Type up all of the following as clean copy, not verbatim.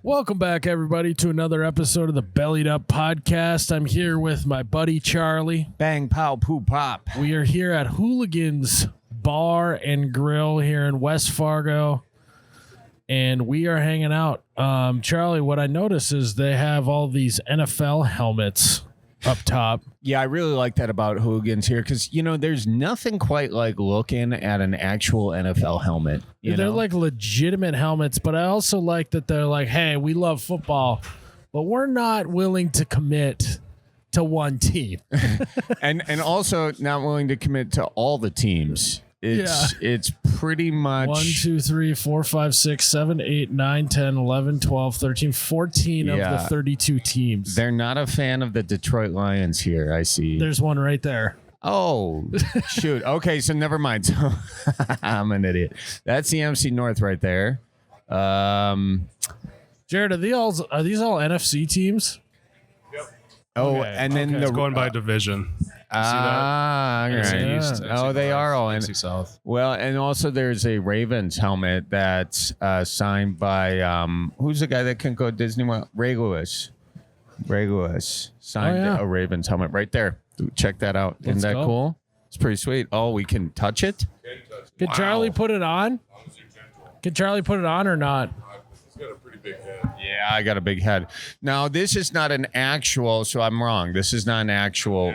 Welcome back, everybody, to another episode of the Bellied Up podcast. I'm here with my buddy Charlie. Bang, pow, poo, pop. We are here at Hooligans Bar and Grill here in West Fargo, and we are hanging out. Charlie, what I noticed is they have all these NFL helmets up top. Yeah, I really like that about Hooligans here because, you know, there's nothing quite like looking at an actual NFL helmet. They're like legitimate helmets, but I also like that they're like, hey, we love football, but we're not willing to commit to one team. and also not willing to commit to all the teams. It's pretty much 1, 2, 3, 4, 5, 6, 7, 8, 9, 10, 11, 12, 13, 14 of the 32 teams. They're not a fan of the Detroit Lions here, I see. There's one right there. Oh, shoot. Okay, so never mind. So I'm an idiot. That's the MC North right there. Jared, are these all NFC teams? Oh, Okay, and then It's going by division. Right. East, They are all in. NFC South. Well, and also there's a Ravens helmet that's signed by who's the guy that can go Disney World? Ray Lewis signed a Ravens helmet right there. Check that out. Isn't that cool? It's pretty sweet. Oh, we can touch it? Can Charlie put it on? Can Charlie put it on or not? He's got a pretty big head. Yeah, I got a big head. Now, this is not an actual, so I'm wrong. This is not an actual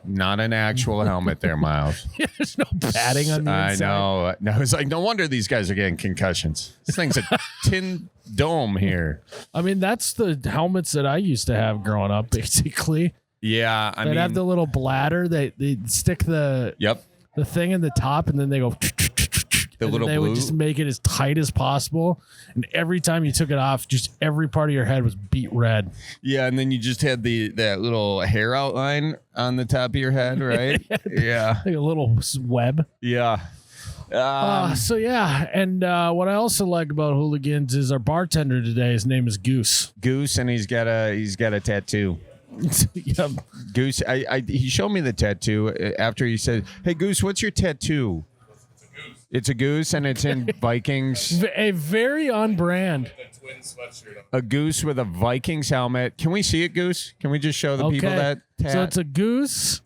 helmet there, Miles. There's no padding on the inside. I know. No, it's like, no wonder these guys are getting concussions. This thing's a tin dome here. I mean, that's the helmets that I used to have growing up, basically. Yeah, They'd have the little bladder. They'd stick the thing in the top, and then they go. They would just make it as tight as possible, and every time you took it off, just every part of your head was beat red. Yeah, and then you just had that little hair outline on the top of your head, right? Yeah, like a little web. Yeah. And what I also like about Hooligans is our bartender today. His name is Goose. Goose, and he's got a tattoo. Yep. Goose, he showed me the tattoo after he said, "Hey, Goose, what's your tattoo?" It's a goose, and it's in Vikings. A very on brand. A goose with a Vikings helmet. Can we see it, Goose? Can we just show the people that tat? So it's a goose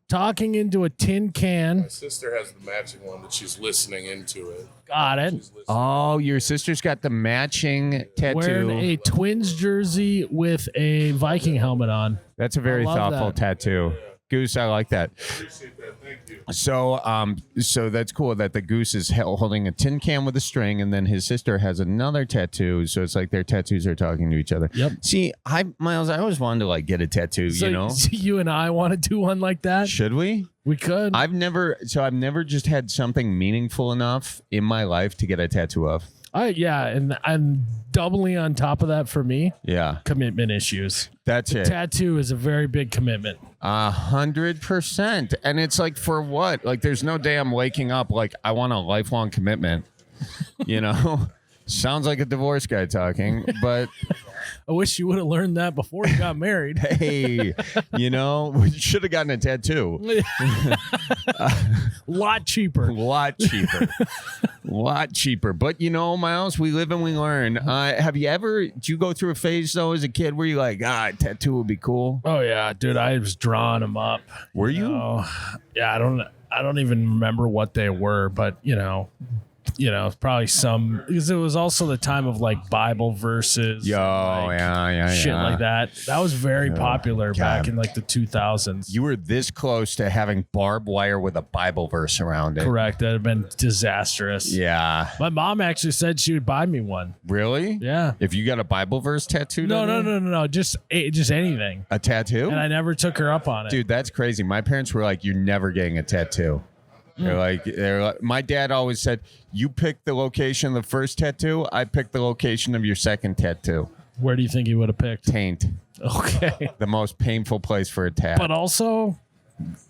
talking into a tin can. My sister has the matching one that she's listening into it. Got it. Oh, your sister's got the matching tattoo. Wearing a Twins jersey with a Viking helmet on. That's a very thoughtful tattoo. Goose, I like that. Appreciate that. Thank you. So that's cool that the goose is holding a tin can with a string, and then his sister has another tattoo. So it's like their tattoos are talking to each other. Yep. See, Miles, I always wanted to get a tattoo. So you and I want to do one like that? Should we? We could. I've never just had something meaningful enough in my life to get a tattoo of. And I'm doubly on top of that for me. Yeah. Commitment issues. That's it. Tattoo is a very big commitment. 100%. And it's like, for what? Like, there's no day I'm waking up like, I want a lifelong commitment. Sounds like a divorce guy talking, but I wish you would have learned that before you got married. Hey, we should have gotten a tattoo. Lot cheaper. Lot cheaper. But Miles, we live and we learn. Did you go through a phase though as a kid where you like, a tattoo would be cool? Oh yeah, dude, I was drawing them up. Were you? Yeah, I don't even remember what they were, but probably some, because it was also the time of like Bible verses. Shit like that. That was very popular back in like the 2000s. You were this close to having barbed wire with a Bible verse around it. Correct. That had been disastrous. Yeah. My mom actually said she would buy me one. Really? Yeah. If you got a Bible verse tattooed? No. Just anything. A tattoo? And I never took her up on it. Dude, that's crazy. My parents were like, "You're never getting a tattoo." They're like, my dad always said, "You pick the location of the first tattoo, I pick the location of your second tattoo." Where do you think he would have picked? Taint. Okay. The most painful place for a tat. But also,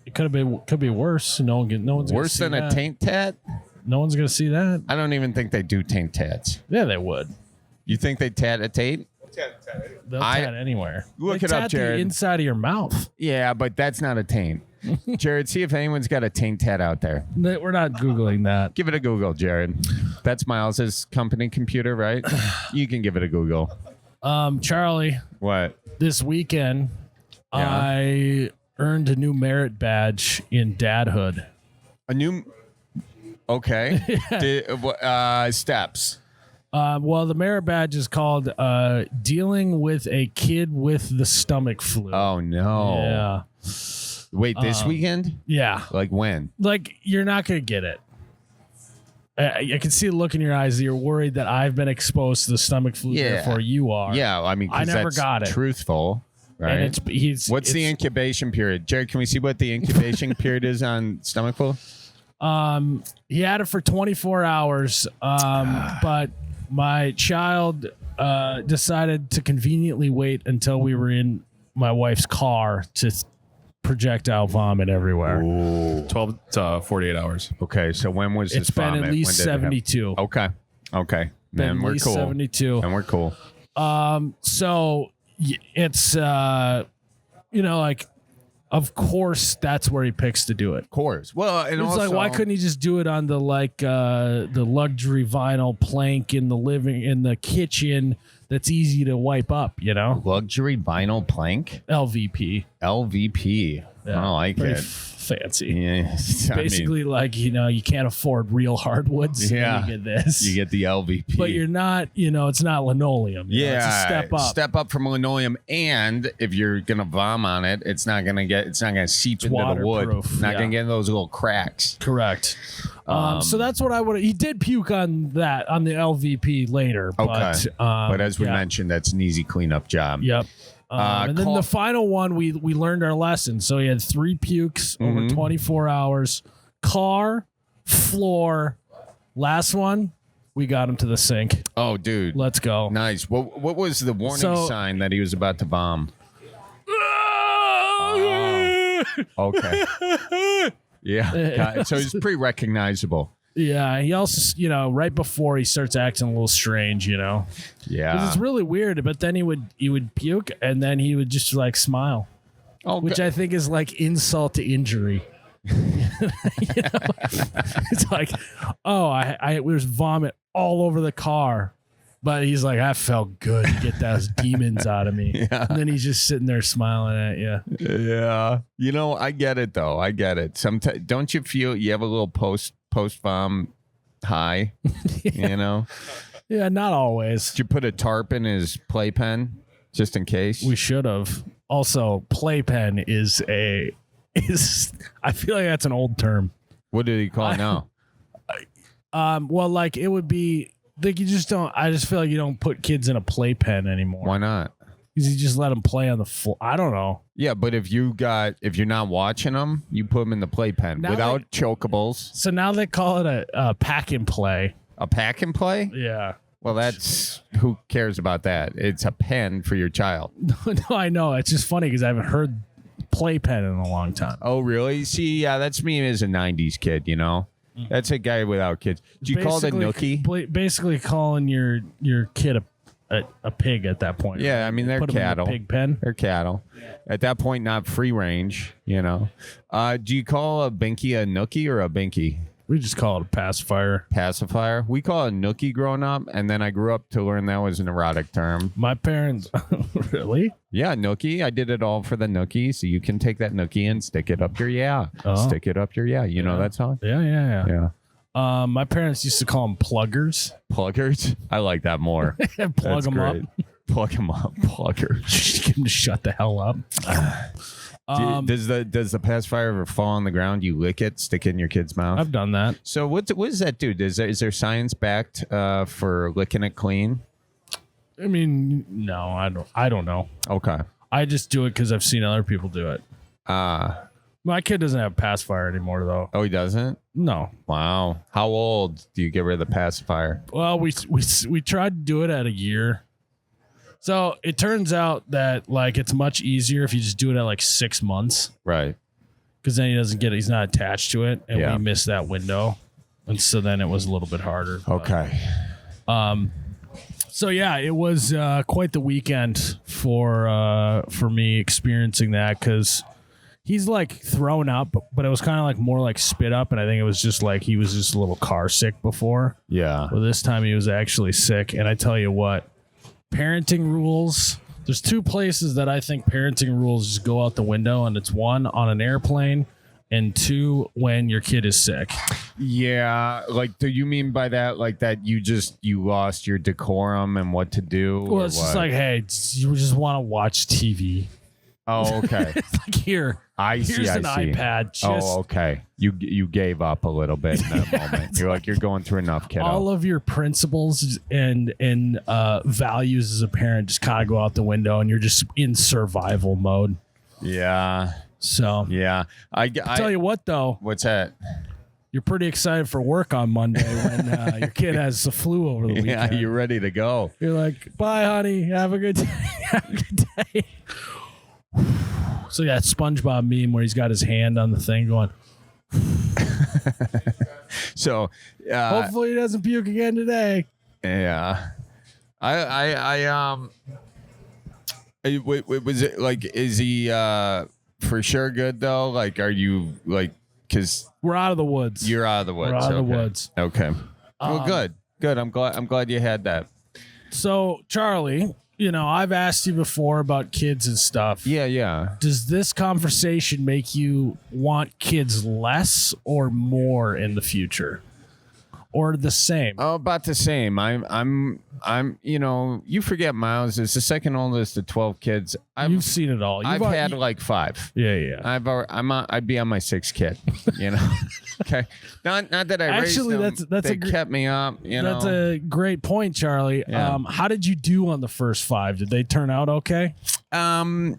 it could be worse. No one's worse than a taint tat? No one's gonna see that. I don't even think they do taint tats. Yeah, they would. You think they tat a taint? They'll tat anywhere. Look they it up, tat Jared. the inside of your mouth. Yeah, but that's not a taint. Jared, see if anyone's got a taint tat out there. We're not Googling that. Give it a Google, Jared. That's Miles's company computer, right? You can give it a Google. Charlie, What? this weekend, I earned a new merit badge in dadhood. A new... Okay. Steps. Well, the merit badge is called dealing with a kid with the stomach flu. Oh, no. Yeah. Wait, this weekend? Yeah. Like when? Like, you're not going to get it. I can see the look in your eyes that you're worried that I've been exposed to the stomach flu before you are. Yeah, I mean, 'cause I never that's got it. Truthful, right? And What's the incubation period? Jared, can we see what the incubation period is on stomach flu? He had it for 24 hours, but my child decided to conveniently wait until we were in my wife's car to projectile vomit everywhere. Ooh. 12 to 48 hours. Okay, so when was It's this been vomit? at When least did it happen? 72. Okay. Been Then at we're least cool. 72. And we're cool. So it's like, of course that's where he picks to do it. Of course. Well, and It's also, like, why couldn't he just do it on the the luxury vinyl plank in the kitchen that's easy to wipe up, luxury vinyl plank? LVP. LVP. Yeah, I like pretty it. fancy. Yeah. Basically, you can't afford real hardwoods. Yeah. And you get this. You get the LVP. But you're not, it's not linoleum. It's a step up. Step up from linoleum, and if you're gonna vom on it, it's not gonna seep into the wood. waterproof, Not gonna get in those little cracks. Correct. So that's what I would. He did puke on the LVP later. Okay. But as we yeah. mentioned, that's an easy cleanup job. Yep. And then the final one, we learned our lesson. So he had 3 pukes over 24 hours. Car, floor. Last one, we got him to the sink. Oh, dude. Let's go. Nice. What was the warning sign that he was about to bomb? Okay. Yeah. Got it. So he's pretty recognizable. Yeah. He also, right before he starts acting a little strange, Yeah. 'Cause it's really weird. But then he would puke and then he would just smile, which I think is like insult to injury. It's like, I there's vomit all over the car. But he's like, I felt good to get those demons out of me. Yeah. And then he's just sitting there smiling at you. Yeah. I get it, though. I get it. Sometimes, don't you feel you have a little post-vom high? Yeah, not always. Did you put a tarp in his playpen just in case? We should have. Also, playpen is I feel like that's an old term. What do you call it now? Well, it would be like you just don't. I just feel like you don't put kids in a playpen anymore. Why not? Because you just let them play on the floor. I don't know. Yeah, but if you're not watching them, you put them in the playpen Now without chokables. So now they call it a pack and play. A pack and play? Yeah. Well, who cares about that? It's a pen for your child. No, I know. It's just funny because I haven't heard playpen in a long time. Oh, really? See, yeah, that's me as a 90s kid, That's a guy without kids. Do you call it a nookie? Basically calling your kid a pig at that point. Yeah, I mean, they're Put 'em in the cattle. pig pen. They're cattle. At that point, not free range, Do you call a binky a nookie or a binky? We just call it a pacifier. Pacifier. We call it a nookie growing up, and then I grew up to learn that was an erotic term. My parents, really? Yeah, nookie. I did it all for the nookie, so you can take that nookie and stick it up your Stick it up your You know that song? Yeah. Yeah. My parents used to call them pluggers. Pluggers? I like that more. Plug them up. Plug them up. Pluggers. Just get them to shut the hell up. Does the pacifier ever fall on the ground? You lick it, stick it in your kid's mouth? I've done that. So what does that do? Is there science backed for licking it clean? I mean, no, I don't know. Okay. I just do it because I've seen other people do it. My kid doesn't have pacifier anymore, though. Oh, he doesn't? No. Wow. How old do you get rid of the pacifier? Well, we tried to do it at a year. So it turns out that it's much easier if you just do it at 6 months. Right. Because then he's not attached to it, and we missed that window. And so then it was a little bit harder. Okay. So yeah, it was quite the weekend for me experiencing that because he's like thrown up, but it was kind of like more like spit up, and I think it was just like he was just a little car sick before. Yeah. Well, this time he was actually sick, and I tell you what, parenting rules. There's two places that I think parenting rules just go out the window, and it's one on an airplane, and two when your kid is sick. Yeah, like, do you mean by that, like that you lost your decorum and what to do? Well, it's just like, hey, you just want to watch TV. Oh, okay. It's like, here's I see. an iPad. Just Okay. You gave up a little bit in that moment. You're like, you're going through enough, kiddo. all of your principles and values as a parent just kind of go out the window, and you're just in survival mode. Yeah. So Yeah. I tell you what, though, What's that? you're pretty excited for work on Monday when your kid has the flu over the weekend. Yeah, you're ready to go. You're like, bye, honey. Have a good day. Have a good day. So that SpongeBob meme where he's got his hand on the thing going, So, hopefully he doesn't puke again today. yeah. Was it like, is he for sure good though? Like, are you like, because We're out of the woods. you're out of the woods? We're out of the Okay. woods. Okay. Well, good. I'm glad you had that. So, Charlie, I've asked you before about kids and stuff. Yeah. Does this conversation make you want kids less or more in the future? Or the same? Oh, about the same. I'm. You forget Miles is the second oldest of 12 kids. You've seen it all. I've had like 5. Yeah. I'd be on my 6th kid. Okay. Not that I Actually, raised them. that's they kept me up. That's a great point, Charlie. Yeah. How did you do on the first 5? Did they turn out okay? No,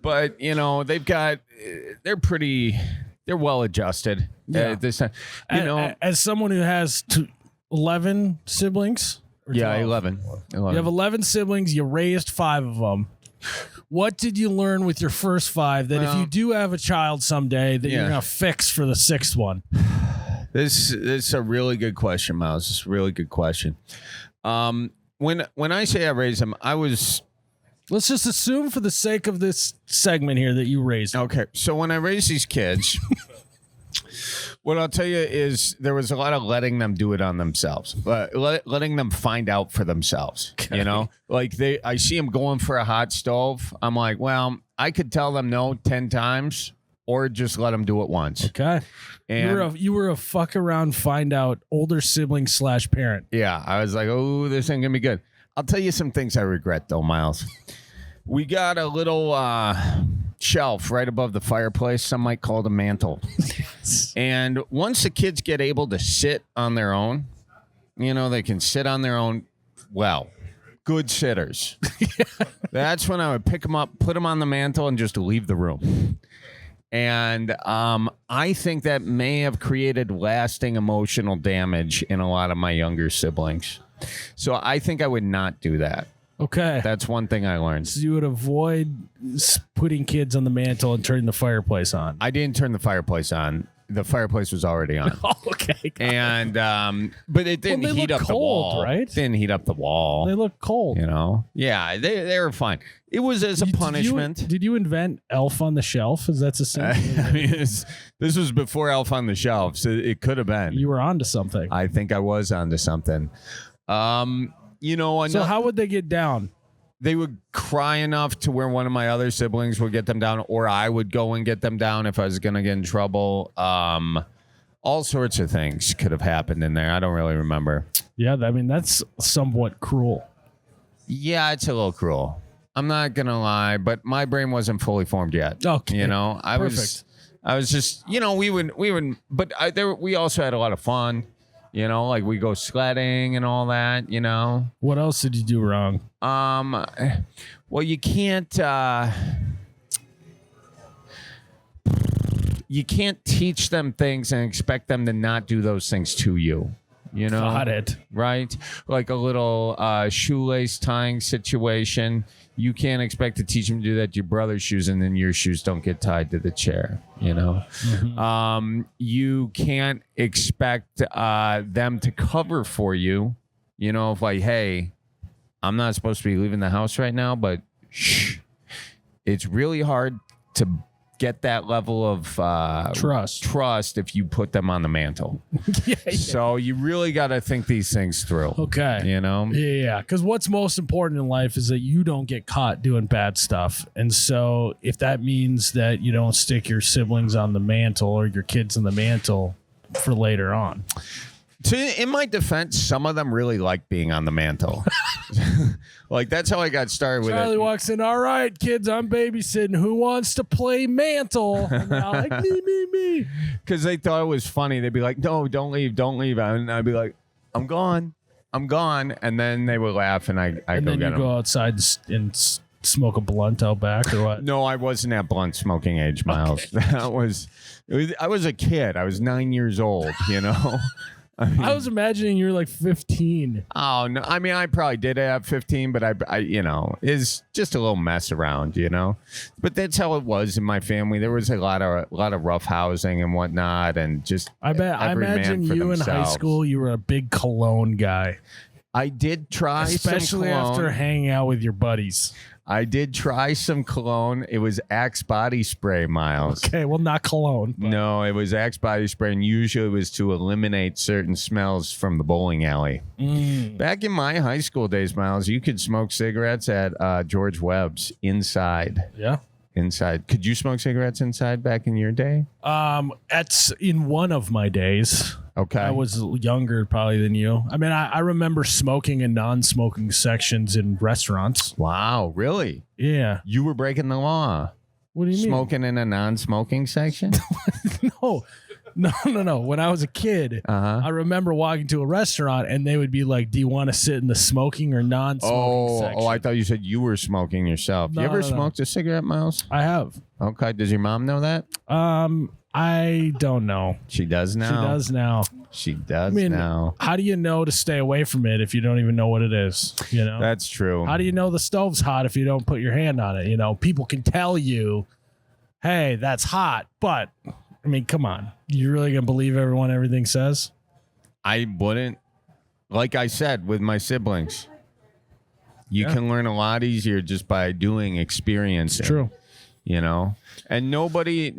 but they've got. They're well adjusted. Yeah. This time, As someone who has 11 siblings. Or 12? 11. You have 11 siblings. You raised 5 of them. What did you learn with your first 5 that if you do have a child someday that you're going to fix for the 6th one? This is a really good question, Miles. It's a really good question. When I say I raised them, I was... Let's just assume for the sake of this segment here that you raised them. Okay, so when I raised these kids... What I'll tell you is there was a lot of letting them do it on themselves, but letting them find out for themselves. Okay. Like I see them going for a hot stove. I'm like, well, I could tell them no 10 times, or just let them do it once. Okay. And You were a fuck around, find out older sibling / parent. yeah, I was like, oh, this ain't gonna be good. I'll tell you some things I regret though, Miles. We got a little shelf right above the fireplace. Some might call it a mantle. And once the kids get able to sit on their own, they can sit on their own. Well, good sitters. That's when I would pick them up, put them on the mantle, and just leave the room. And I think that may have created lasting emotional damage in a lot of my younger siblings. So I think I would not do that. Okay. That's one thing I learned. So you would avoid putting kids on the mantle and turning the fireplace on. I didn't turn the fireplace on. The fireplace was already on. Oh, okay. And but it didn't Well, they heat look up the cold, wall. right? It didn't heat up the wall. They look cold. Yeah, they were fine. It was as a punishment. Did you invent Elf on the Shelf? Is that the same? I mean, this was before Elf on the Shelf, so it could have been. You were onto something. I think I was onto something. So how would they get down? They would cry enough to where one of my other siblings would get them down, or I would go and get them down if I was going to get in trouble. All sorts of things could have happened in there. I don't really remember. Yeah, I mean, that's somewhat cruel. Yeah, it's a little cruel. I'm not going to lie, but my brain wasn't fully formed yet. Okay. I Perfect. was just, we would, but we also had a lot of fun. Like we go sledding and all that, What else did you do wrong? Well, you can't teach them things and expect them to not do those things to you. Got it. Right? Like a little shoelace tying situation. You can't expect to teach them to do that to your brother's shoes, and then your shoes don't get tied to the chair. Mm-hmm. You can't expect them to cover for you. If like, hey, I'm not supposed to be leaving the house right now, but shh. It's really hard to get that level of trust if you put them on the mantle. Yeah. So you really got to think these things through. Okay. You know? Yeah. Because what's most important in life is that you don't get caught doing bad stuff. And so if that means that you don't stick your siblings on the mantle or your kids on the mantle for later on. In my defense, some of them really like being on the mantle. Like, that's how I got started with Charlie it. walks in, all right, kids, I'm babysitting. Who wants to play mantle? And they're all like, me. Because they thought it was funny. They'd be like, no, don't leave. And I'd be like, I'm gone. And then they would laugh, and I And go then get you them. go outside and smoke a blunt out back or what? No, I wasn't at blunt smoking age, Miles. Okay. I was a kid. I was 9 years old, you know? I was imagining you were like 15. Oh, no. I mean, I probably did have 15, but I you know, is just a little mess around, you know? But that's how it was in my family. There was a lot of rough housing and whatnot, and just I imagine you in high school, you were a big cologne guy. I did try especially some cologne. after hanging out with your buddies. I did try some cologne. It was Axe body spray, Miles. Okay, well, not cologne. But. No, it was Axe body spray, and usually it was to eliminate certain smells from the bowling alley. Back in my high school days, Miles, you could smoke cigarettes at George Webb's inside. Yeah. Inside. Could you smoke cigarettes inside back in your day? That's in one of my days. Okay. I was younger probably than you. I mean, I remember smoking in non-smoking sections in restaurants. Wow, really? Yeah. You were breaking the law. What do you mean? Smoking in a non-smoking section? No. When I was a kid, I remember walking to a restaurant and they would be like, do you want to sit in the smoking or non-smoking section? Oh, I thought you said you were smoking yourself. No, you ever no. smoked a cigarette, Miles? I have. Okay. Does your mom know that? I don't know. She does now? She does now. She does I mean, now. how do you know to stay away from it if you don't even know what it is? You know? That's true. How do you know the stove's hot if you don't put your hand on it? You know, people can tell you, hey, that's hot. But, I mean, come on. You really going to believe everything says? I wouldn't. Like I said, with my siblings, you can learn a lot easier just by doing experience. It's true. You know, and nobody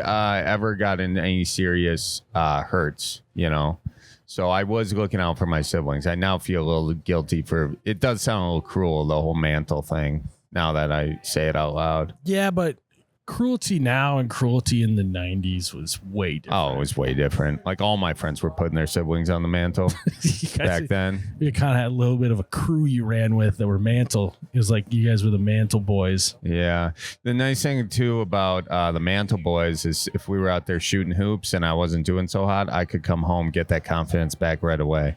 ever got in any serious hurts, you know. So I was looking out for my siblings. I now feel a little guilty for it. Does sound a little cruel, the whole mantle thing, now that I say it out loud. Yeah, but cruelty now and cruelty in the 90s was way different. Oh, it was way different. Like, all my friends were putting their siblings on the mantle back then. You kind of had a little bit of a crew you ran with that were mantle. It was like you guys were the mantle boys. Yeah. The nice thing, too, about the mantle boys is if we were out there shooting hoops and I wasn't doing so hot, I could come home, get that confidence back right away.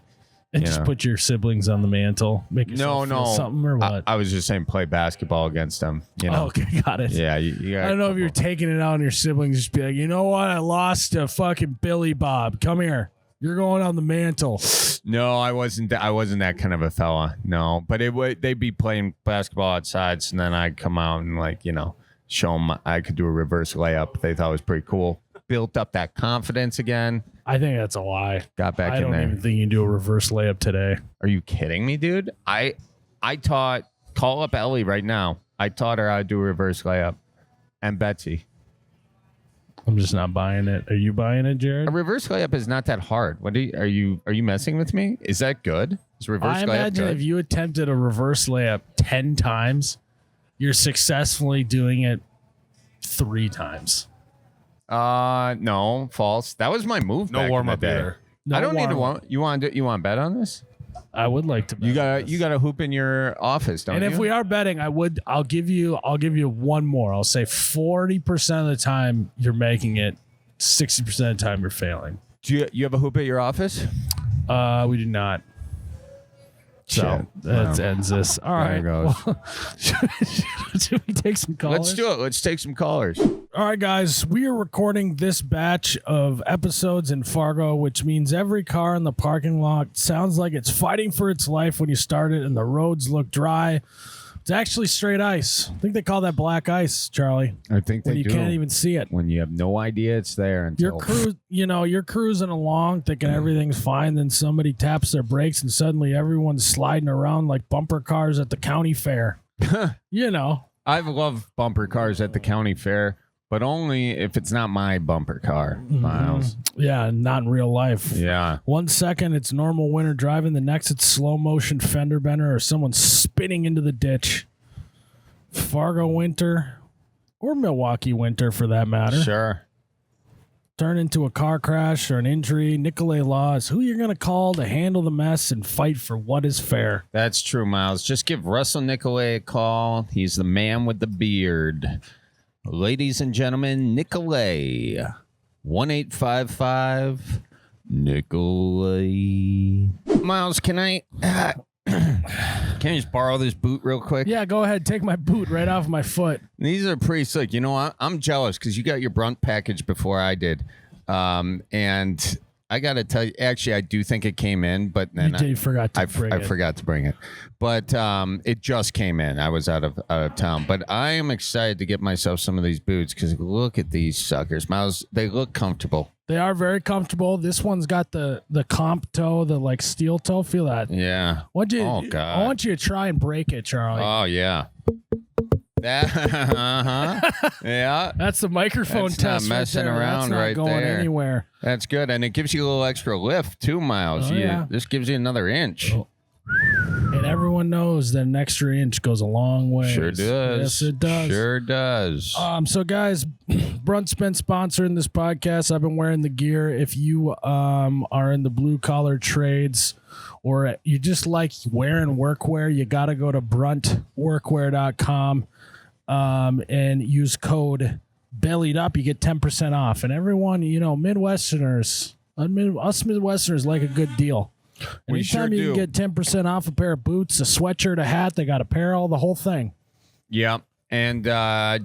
And just put your siblings on the mantle. Make yourself feel something or what? I was just saying play basketball against them. You know? Oh, okay, got it. Yeah. You I don't know if you're taking it out on your siblings. Just be like, you know what? I lost to fucking Billy Bob. Come here. You're going on the mantle. No, I wasn't that kind of a fella. No, but they'd be playing basketball outside, so then I'd come out and, like, you know, show them I could do a reverse layup. They thought it was pretty cool. Built up that confidence again. I think that's a lie. Got back in there. I don't even think you can do a reverse layup today. Are you kidding me, dude? I taught, call up Ellie right now. I taught her how to do a reverse layup. And Betsy. I'm just not buying it. Are you buying it, Jared? A reverse layup is not that hard. What are you messing with me? Is that good? Is reverse I layup imagine good? if you attempted a reverse layup 10 times, you're successfully doing it 3 times. No, false. That was my move. No back warm in up the day. either. No I don't need to warm-up. You want to bet on this? I would like to bet You on this. got a hoop in your office, don't And you? if we are betting, I'll give you one more. I'll say 40% of the time you're making it, 60% of the time you're failing. Do you have a hoop at your office? We do not. So Shit. that Wow. ends this. All There right. it goes. Well, should we take some callers? Let's do it. Let's take some callers. All right, guys. We are recording this batch of episodes in Fargo, which means every car in the parking lot sounds like it's fighting for its life when you start it, and the roads look dry. It's actually straight ice. I think they call that black ice, Charlie. I think When they you do. can't even see it. When you have no idea it's there until You're cruising along thinking everything's fine, then somebody taps their brakes and suddenly everyone's sliding around like bumper cars at the county fair. You know, I love bumper cars at the county fair, but only if it's not my bumper car, Miles. Yeah, not in real life. Yeah. 1 second, it's normal winter driving. The next, it's slow motion fender bender or someone spinning into the ditch. Fargo winter, or Milwaukee winter for that matter. Sure. Turn into a car crash or an injury. Nicolay Law is who you're going to call to handle the mess and fight for what is fair. That's true, Miles. Just give Russell Nicolay a call. He's the man with the beard. Ladies and gentlemen, Nicolay. 1-855 Nicolay. Miles, can I just borrow this boot real quick? Yeah, go ahead. Take my boot right off my foot. These are pretty slick. You know, I'm jealous because you got your Brunt package before I did. And I got to tell you, actually, I do think it came in, but then You forgot to bring I it. forgot to bring it. But it just came in. I was out of town. But I am excited to get myself some of these boots because look at these suckers. Miles, they look comfortable. They are very comfortable. This one's got the comp toe, the like steel toe. Feel that? Yeah. Oh, God. I want you to try and break it, Charlie. Oh, yeah. That, yeah. That's the microphone That's test. not messing right there. around That's not right going there. anywhere. That's good. And it gives you a little extra lift, too, Miles. Oh, yeah. This gives you another inch. Oh. And everyone knows that an extra inch goes a long way. Sure does. Yes, it does. Sure does. So guys, Brunt's been sponsoring this podcast. I've been wearing the gear. If you are in the blue collar trades or you just like wearing workwear, you got to go to bruntworkwear.com and use code Bellied Up. You get 10% off. And everyone, Midwesterners, us Midwesterners like a good deal. We Anytime sure you do. can get 10% off a pair of boots, a sweatshirt, a hat, they got apparel, the whole thing. Yeah. And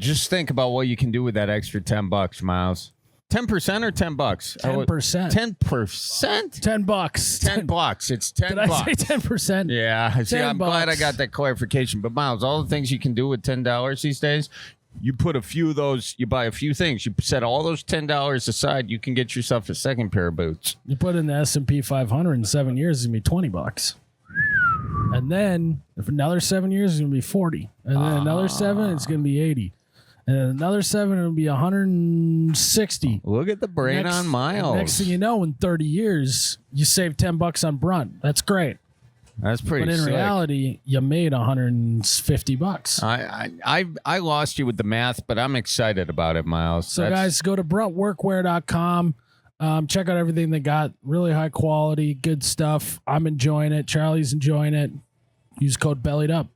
just think about what you can do with that extra $10, Miles. 10% or $10? 10%. 10%? $10. $10. It's $10. Did I say 10%? Yeah. See, I'm glad I $10. got that clarification. But Miles, all the things you can do with $10 these days, you put a few of those, you buy a few things, you set all those $10 aside, you can get yourself a second pair of boots. You put in the S&P 500 in 7 years, it's going to be $20. And then if another 7 years, it's going to be 40. And then another 7, it's going to be 80. And then another 7, it'll be 160. Look at the brain on Miles. Next thing you know, in 30 years, you save $10 on Brunt. That's great. That's pretty But in slick. reality, you made $150. I lost you with the math, but I'm excited about it, Miles. So guys, go to bruntworkwear.com. Check out everything they got. Really high quality, good stuff. I'm enjoying it. Charlie's enjoying it. Use code Bellied Up.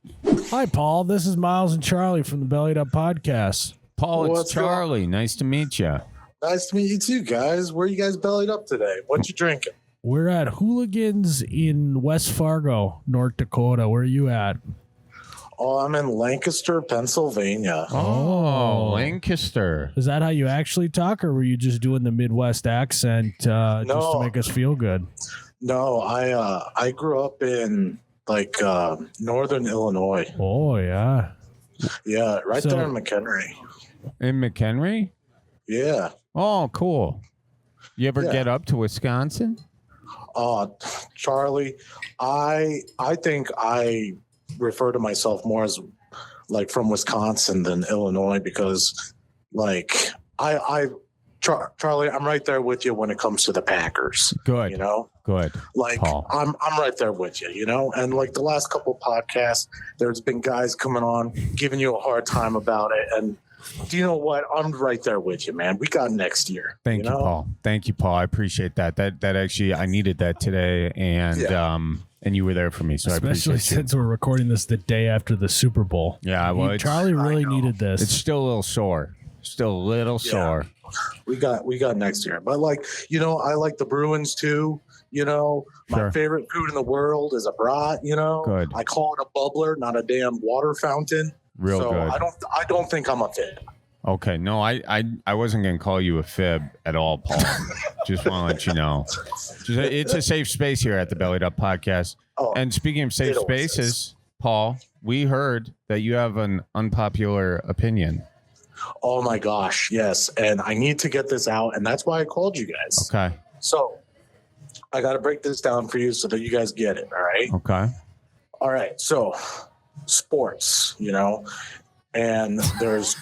Hi, Paul. This is Miles and Charlie from the Bellied Up podcast. Paul, it's What's Charlie. Nice to meet you. Nice to meet you too, guys. Where you guys bellied up today? What you drinking? We're at Hooligans in West Fargo, North Dakota. Where are you at? Oh, I'm in Lancaster, Pennsylvania. Oh, Lancaster. Is that how you actually talk, or were you just doing the Midwest accent just to make us feel good? No, I grew up in northern Illinois. Oh, yeah. Yeah, right So- there in McHenry. In McHenry? Yeah. Oh, cool. You ever Yeah. get up to Wisconsin? Charlie, I think I refer to myself more as like from Wisconsin than Illinois because Charlie, I'm right there with you when it comes to the Packers. Good. You know? Good. Like Paul. I'm right there with you, and like the last couple podcasts, there's been guys coming on giving you a hard time about it. And do you know what? I'm right there with you, man. We got next year. Thank you, Paul. Thank you, Paul. I appreciate that. That actually, I needed that today, and and you were there for me, so Especially I appreciate it. since we're recording this the day after the Super Bowl. Yeah, well, it's Charlie really needed this. still a little sore. Still a little sore. We got next year. But I like the Bruins too. My Sure. favorite food in the world is a brat, Good. I call it a bubbler, not a damn water fountain. Real so good. I don't think I'm a fit. Okay, no, I wasn't gonna call you a fib at all, Paul. Just want to let you know. It's a safe space here at the Bellied Up Podcast. Oh, And speaking of safe it always spaces, is. Paul, we heard that you have an unpopular opinion. Oh my gosh, yes. And I need to get this out, and that's why I called you guys. Okay. So I got to break this down for you so that you guys get it. All right. Okay. All right. So sports, and there's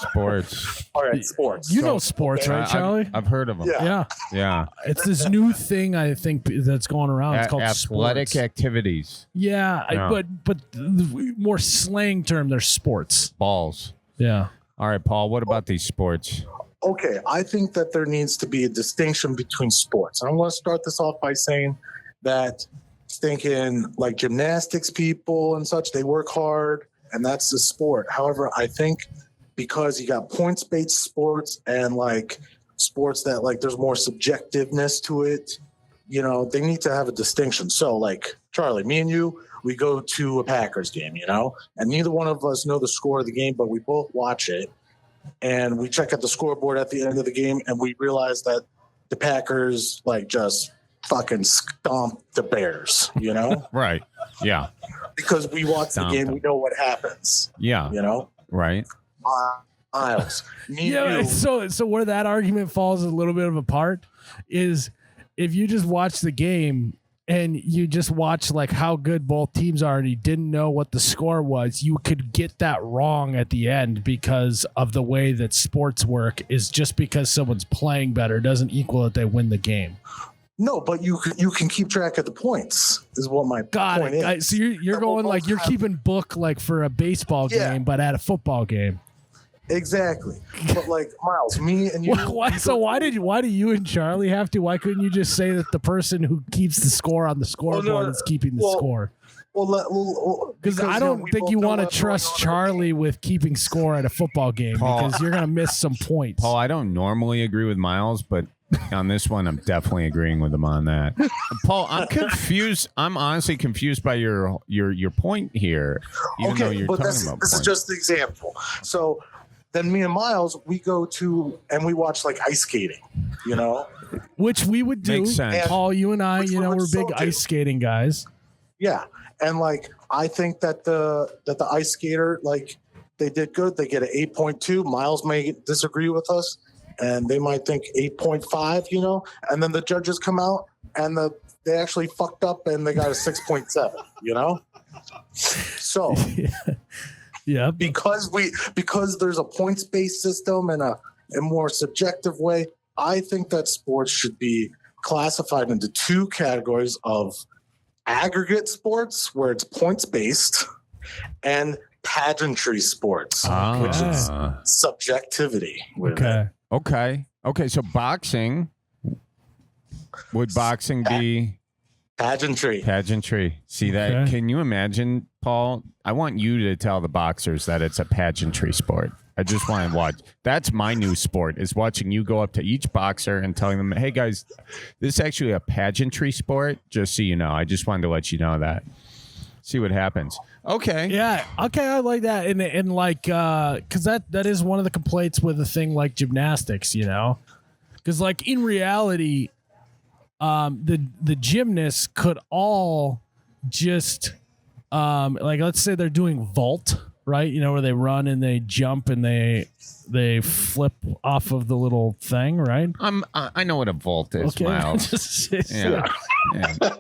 Sports. all right, sports. You know sports, right, Charlie? I've heard of them. Yeah. Yeah. It's this new thing I think that's going around. It's called athletic sports. activities. Yeah, but the more slang term, they're sports. Balls. Yeah. All right, Paul, what about these sports? Okay, I think that there needs to be a distinction between sports. I'm going to start this off by saying that thinking like gymnastics people and such, they work hard, and that's the sport. However, I think because you got points-based sports and like sports that like there's more subjectiveness to it, you know, they need to have a distinction. So like Charlie, me and you, we go to a Packers game, you know, and neither one of us know the score of the game, but we both watch it. And we check out the scoreboard at the end of the game, and we realize that the Packers like just fucking stomped the Bears, you know? Right. Yeah. Because we watch the game, we know what happens. Yeah. You know? Right. Miles. Yeah. So where that argument falls a little bit of apart is if you just watch the game and you just watch like how good both teams are and you didn't know what the score was, you could get that wrong at the end because of the way that sports work. Is just because someone's playing better doesn't equal that they win the game. No, but you can keep track of the points is what my point is. So you're going like you're keeping book like for a baseball game, but at a football game. Exactly. But like Miles, me and you. Why do you and Charlie have to? Why couldn't you just say that the person who keeps the score on the scoreboard is keeping the score? Well, because I don't think you want to trust Charlie with keeping score at a football game because you're going to miss some points. Paul, I don't normally agree with Miles, but on this one, I'm definitely agreeing with him on that. Paul, I'm confused. I'm honestly confused by your point here. Even though you're talking about this is just the example. So then me and Miles, we go to and we watch like ice skating, you know, which we would do. Makes sense. Paul, you and I, you know, we're big ice skating guys. Yeah, and like I think that the ice skater, like they did good. They get an 8.2. Miles may disagree with us, and they might think 8.5. You know, and then the judges come out and they actually fucked up and they got a 6.7. You know, so. Yeah, because there's a points-based system and a more subjective way, I think that sports should be classified into two categories of aggregate sports, where it's points-based, and pageantry sports, which is subjectivity. Okay. So boxing, would boxing be pageantry? See that? Okay. Can you imagine, Paul? I want you to tell the boxers that it's a pageantry sport. I just want to watch. That's my new sport, is watching you go up to each boxer and telling them, hey guys, this is actually a pageantry sport, just so you know. I just wanted to let you know that. See what happens. Okay. Yeah. Okay. I like that. And like, cause that is one of the complaints with a thing like gymnastics, you know, cause like in reality, the gymnasts could all just, like, let's say they're doing vault, right? You know, where they run and they jump and they flip off of the little thing, right? I know what a vault is, Okay. Miles. Yeah.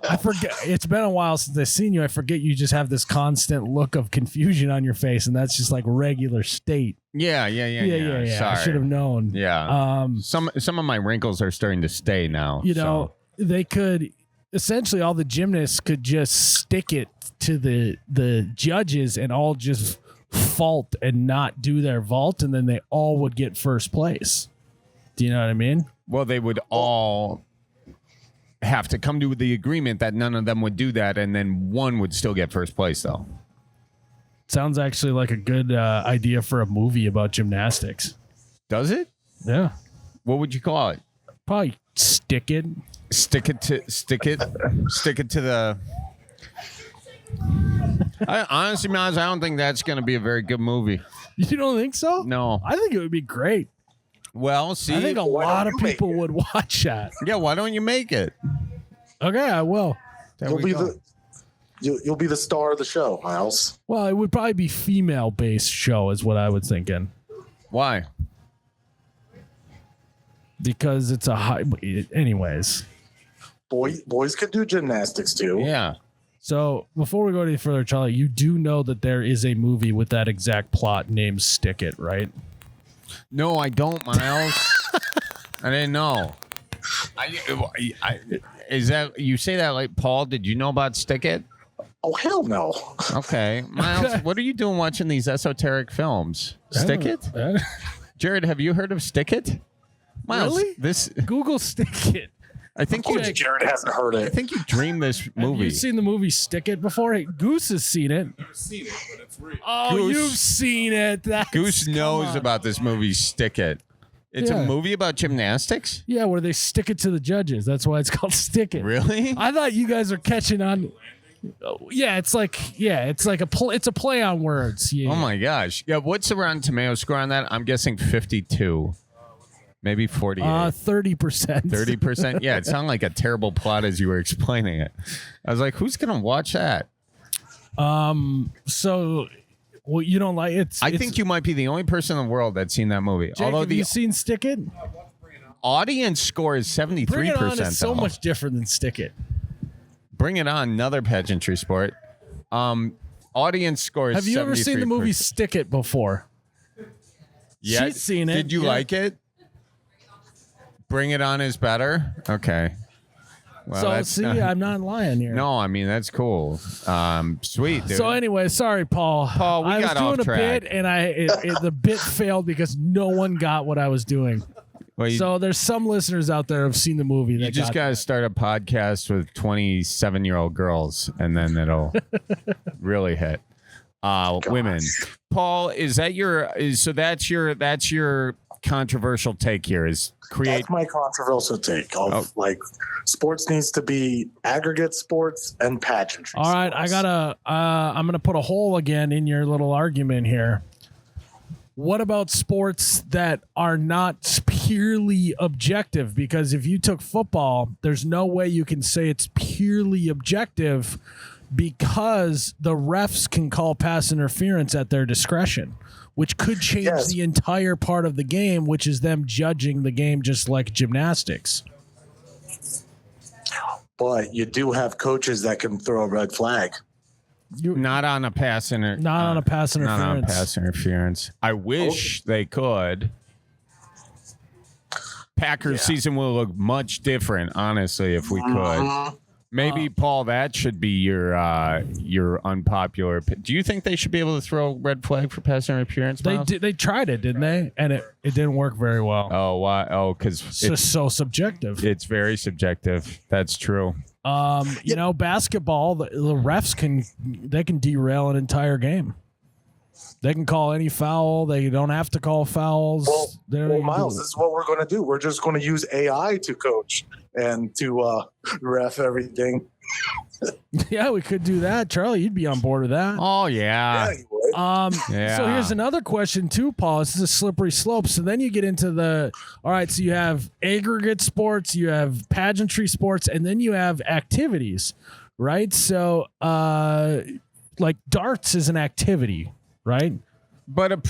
I forget. It's been a while since I've seen you. I forget you just have this constant look of confusion on your face, and that's just like regular state. Yeah. Sorry. Sorry. I should have known. Yeah. Some of my wrinkles are starting to stay now. You know, they could essentially, all the gymnasts could just stick it to the judges and all just fault and not do their vault, and then they all would get first place. Do you know what I mean? Well, they would all have to come to the agreement that none of them would do that, and then one would still get first place, though. Sounds actually like a good idea for a movie about gymnastics. Does it? Yeah. What would you call it? Probably stick it. Stick it to the. Honestly, Miles, I don't think that's going to be a very good movie. You don't think so? No. I think it would be great. Well, see, I think a lot of people would watch that. Yeah, why don't you make it? Okay, I will. You'll be the star of the show, Miles. Well, it would probably be female-based show is what I was thinking. Why? Because it's a high... Anyways. Boys can do gymnastics, too. Yeah. So before we go any further, Charlie, you do know that there is a movie with that exact plot named Stick It, right? No, I don't, Miles. I didn't know. Is that you say that like Paul? Did you know about Stick It? Oh, hell no. Okay, Miles, what are you doing watching these esoteric films? Stick It? Jared, have you heard of Stick It? Miles, Really? this Google Stick It. I think you. Jared hasn't heard I it. think you dreamed this movie. You've seen the movie Stick It before? Hey, Goose has seen it. Never seen it, but it's real. Oh, Goose- you've seen it. Goose come knows on. about this movie. Stick It. It's Yeah. a movie about gymnastics. Yeah, where they stick it to the judges. That's why it's called Stick It. Really? I thought you guys were catching on. Yeah, it's like it's a play on words. Yeah. Oh my gosh! Yeah, what's the Rotten Tomato score on that? I'm guessing 52, maybe 48. 30%. 30%. Yeah, it sounded like a terrible plot as you were explaining it. I was like, who's gonna watch that? So, well, you don't like it. I think you might be the only person in the world that's seen that movie. Jake, Although have the you seen Stick It? audience score is 73%. Bring It On is so though. much different than Stick It. Bring It On, another pageantry sport. Audience score is Have you ever seen the movie Stick It before? Yeah, She's seen it. Did you Yeah. like it? Bring It On is better. Okay. Well, So that's see, I'm not lying here. no, I mean that's cool. Sweet, dude. So anyway, sorry, Paul. Paul, we I was got doing off a track. bit, and the bit failed because no one got what I was doing. Well, you, So there's some listeners out there who've seen the movie. you That just got to start a podcast with 27-year-old girls, and then it'll really hit women. Paul, is that that's your controversial take here? Is create That's my controversial take. Like, sports needs to be aggregate sports and pageantry. All right, sports. I'm gonna put a hole again in your little argument here. What about sports that are not purely objective? Because if you took football, there's no way you can say it's purely objective because the refs can call pass interference at their discretion, which could change Yes. the entire part of the game, which is them judging the game just like gymnastics. But you do have coaches that can throw a red flag. not on a pass Not on a pass Not on interference. pass interference. I wish they could. Packers season will look much different, honestly, if we could. Maybe Paul, that should be your unpopular. Do you think they should be able to throw red flag for pass interference? Miles? They tried it, didn't they? And it didn't work very well. Oh, why? Oh, because It's just so subjective. it's very subjective. That's true. Basketball, the refs can derail an entire game. They can call any foul. They don't have to call fouls. Well, Miles, this is what we're going to do. We're just going to use AI to coach and to ref everything. Yeah, we could do that. Charlie, you'd be on board with that. Oh yeah. Anyway, So here's another question too, Paul. This is a slippery slope. So then you get into all right, so you have aggregate sports, you have pageantry sports, and then you have activities, right? So like darts is an activity, right? But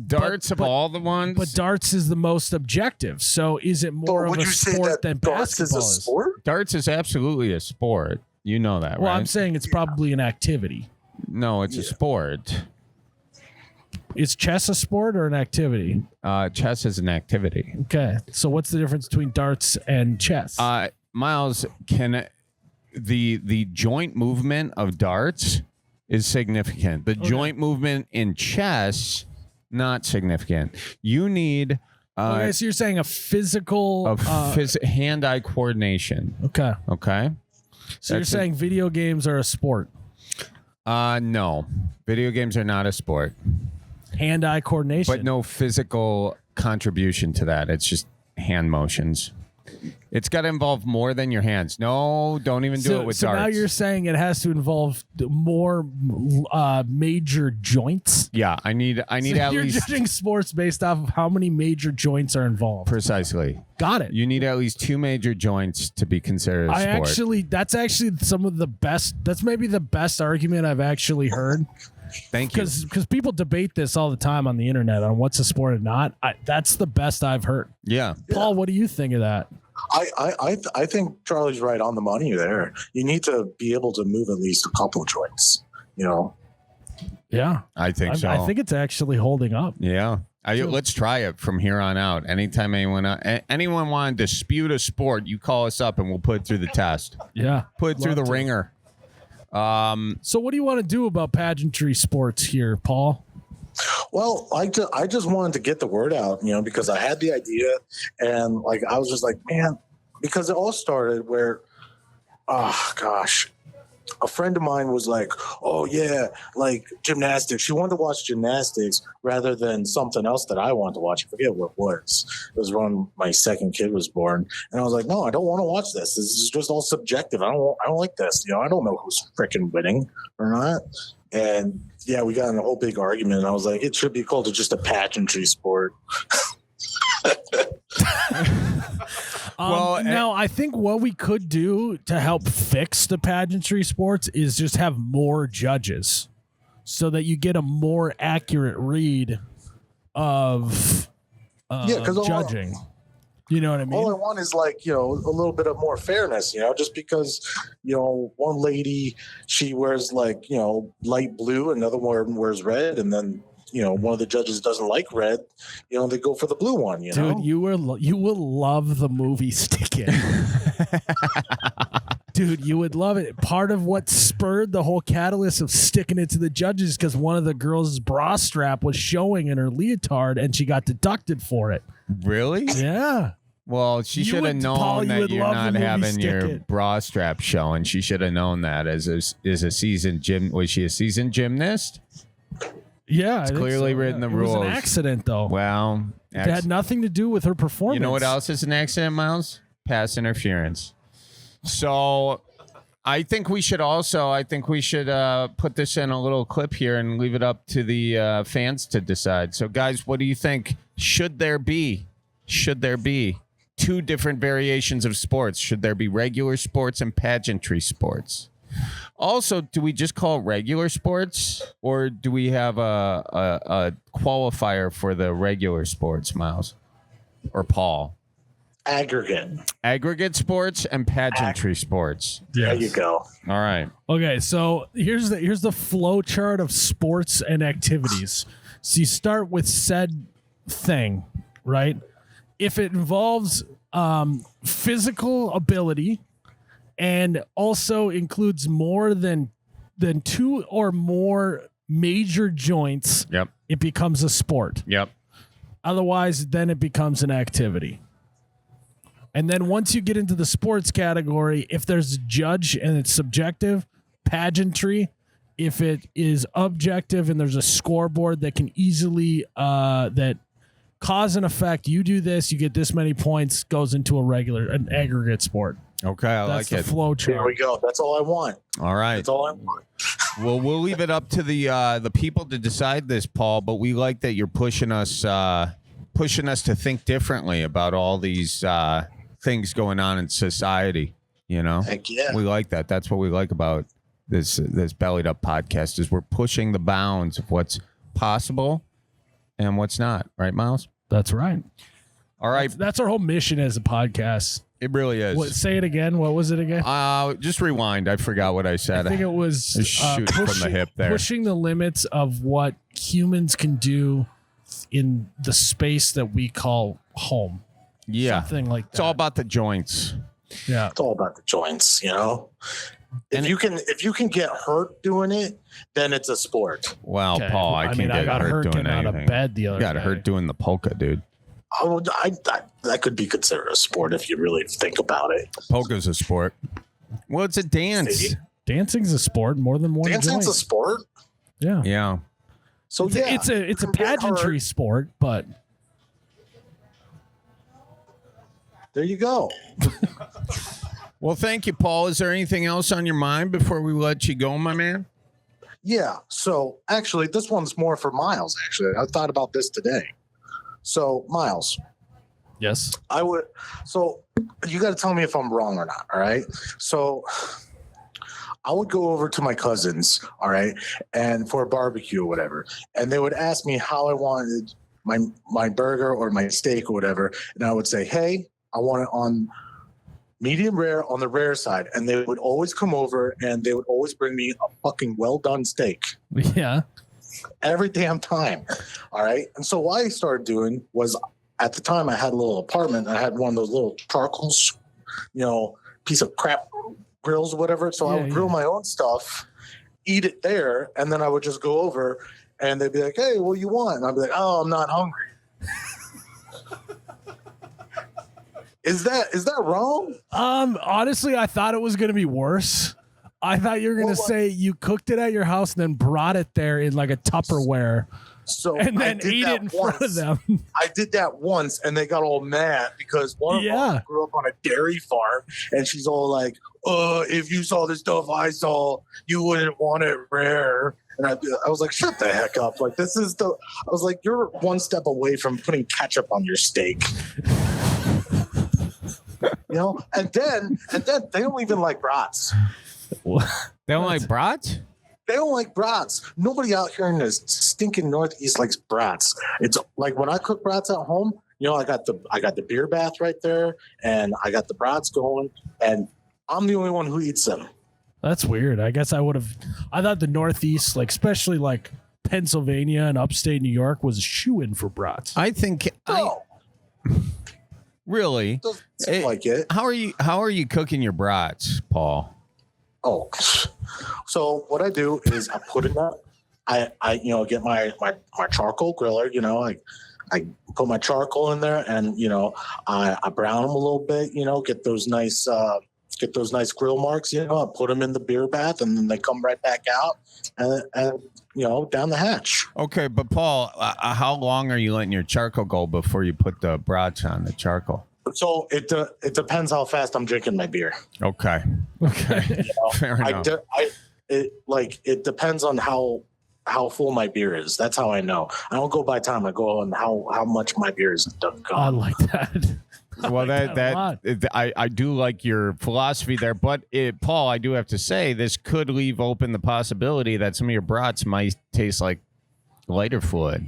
darts of all the ones. But darts is the most objective. So is it more of would a you say sport that than darts is basketball a is? sport? Darts is absolutely a sport. You know that, Well, right? I'm saying it's probably an activity. No, it's a sport. Is chess a sport or an activity? Chess is an activity. Okay. So what's the difference between darts and chess? Miles, can the joint movement of darts is significant. The joint movement in chess, not significant. You need okay, so you're saying a physical hand-eye coordination. Okay. Okay. So you're saying video games are a sport. No. Video games are not a sport. Hand-eye coordination. But no physical contribution to that. It's just hand motions. It's got to involve more than your hands. No, don't even do it with so darts. now you're saying it has to involve more major joints. Yeah, I need at You're least judging sports based off of how many major joints are involved. precisely. Got it. You need at least 2 major joints to be considered a sport. That's actually some of the best. That's maybe the best argument I've actually heard. Thank you. Because people debate this all the time on the internet on what's a sport and not. That's the best I've heard. Yeah. Paul, what do you think of that? I think Charlie's right on the money there. You need to be able to move at least a couple of joints, you know? Yeah. I think so. I think it's actually holding up. Yeah. Let's try it from here on out. Anytime anyone want to dispute a sport, you call us up and we'll put it through the test. Yeah. Put it through the ringer. So what do you want to do about pageantry sports here, Paul? Well, I just wanted to get the word out, you know, because I had the idea and like I was just like, man, because it all started where, oh gosh, a friend of mine was like, oh yeah, like gymnastics. She wanted to watch gymnastics rather than something else that I wanted to watch. I forget what it was. It was when my second kid was born, and I was like, no, I don't want to watch this. This is just all subjective. I don't like this. You know, I don't know who's freaking winning or not. And yeah, we got in a whole big argument. And I was like, it should be called just a pageantry sport. Now, I think what we could do to help fix the pageantry sports is just have more judges so that you get a more accurate read of judging. You know what I mean? All I want is like, you know, a little bit of more fairness, you know, just because, you know, one lady, she wears like, you know, light blue, another one wears red, and then, you know, one of the judges doesn't like red, you know, they go for the blue one, you know? Dude, you will love the movie Stick-In. Dude, you would love it. Part of what spurred the whole catalyst of sticking it to the judges because one of the girls' bra strap was showing in her leotard and she got deducted for it. Really? Yeah. Well, she should have known Paul, that you're not having your Stick-In. bra strap showing. She should have known that as a seasoned gym. Was she a seasoned gymnast? Yeah. It's clearly written the rules. It was an accident, though. Well, it had nothing to do with her performance. You know what else is an accident, Miles? Pass interference. So I think we should put this in a little clip here and leave it up to the fans to decide. So, guys, what do you think? Should there be two different variations of sports? Should there be regular sports and pageantry sports? Also, do we just call it regular sports, or do we have a qualifier for the regular sports, Miles or Paul? Aggregate sports and pageantry sports. There you go. All right. Okay, so here's the flow chart of sports and activities. So you start with said thing, right? If it involves physical ability and also includes more than two or more major joints, Yep. it becomes a sport. Yep. Otherwise, then it becomes an activity. And then once you get into the sports category, if there's a judge and it's subjective, pageantry. If it is objective and there's a scoreboard that can easily that cause and effect, you do this, you get this many points, goes into an aggregate sport. Okay, I That's like the it. flow chart. There we go. That's all I want. All right. That's all I want. Well, we'll leave it up to the people to decide this, Paul. But we like that you're pushing us to think differently about all these things going on in society. You know, Heck yeah. we like that. That's what we like about this Bellied Up podcast is we're pushing the bounds of what's possible and what's not. Right, Miles? That's right. All right. That's our whole mission as a podcast. It really is. Say it again. What was it again? Just rewind. I forgot what I said. I think it was Just shoot from the hip there. pushing the limits of what humans can do in the space that we call home. Yeah. Something like that. It's all about the joints. Yeah. It's all about the joints, you know. If you can get hurt doing it, then it's a sport. Wow, Okay. Paul, I can't I get got hurt doing getting out anything. of bed the other Got day. hurt doing the polka, dude. Oh, that could be considered a sport if you really think about it. Polka's a sport. Well, it's a dance. See? Dancing's a sport, more than one Dancing's a joint. sport. Yeah. Yeah. So It's, yeah, it's a you can get pageantry hurt. sport, but There you go. Well, thank you, Paul. Is there anything else on your mind before we let you go, my man? Yeah. So actually, this one's more for Miles. Actually, I thought about this today. So Miles, yes. So you got to tell me if I'm wrong or not. All right. So I would go over to my cousins. All right. And for a barbecue or whatever. And they would ask me how I wanted my burger or my steak or whatever. And I would say, hey, I want it on medium rare on the rare side, and they would always come over and they would always bring me a fucking well done steak. Yeah. Every damn time. All right. And so what I started doing was, at the time I had a little apartment. I had one of those little charcoals, piece of crap grills or whatever. So I would grill my own stuff, eat it there, and then I would just go over and they'd be like, hey, what do you want? And I'd be like, oh, I'm not hungry. Is that wrong? Honestly, I thought it was gonna be worse. I thought you were gonna say you cooked it at your house and then brought it there in like a Tupperware. So and then ate it in front of them. I did that once, and they got all mad because one of them grew up on a dairy farm, and she's all like, if you saw the stuff I saw, you wouldn't want it rare. And I was like, shut the heck up. Like, I was like, you're one step away from putting ketchup on your steak. And then they don't even like brats. They don't like brats? They don't like brats. Nobody out here in the stinking Northeast likes brats. It's like when I cook brats at home, I got the beer bath right there, and I got the brats going, and I'm the only one who eats them. That's weird. I guess I thought the Northeast, like especially like Pennsylvania and upstate New York, was a shoo-in for brats. I think really? Doesn't seem like it. How are you cooking your brats, Paul? Oh, so what I do is I put in that. I get my charcoal griller. I put my charcoal in there, and I brown them a little bit. Get those nice grill marks. I put them in the beer bath, and then they come right back out, and down the hatch. Okay, but Paul, how long are you letting your charcoal go before you put the brats on the charcoal? So it depends how fast I'm drinking my beer. Okay. Fair enough. It depends on how full my beer is. That's how I know. I don't go by time. I go on how much my beer is done. I like that. Well, I do like your philosophy there, but Paul, I do have to say this could leave open the possibility that some of your brats might taste like lighter fluid.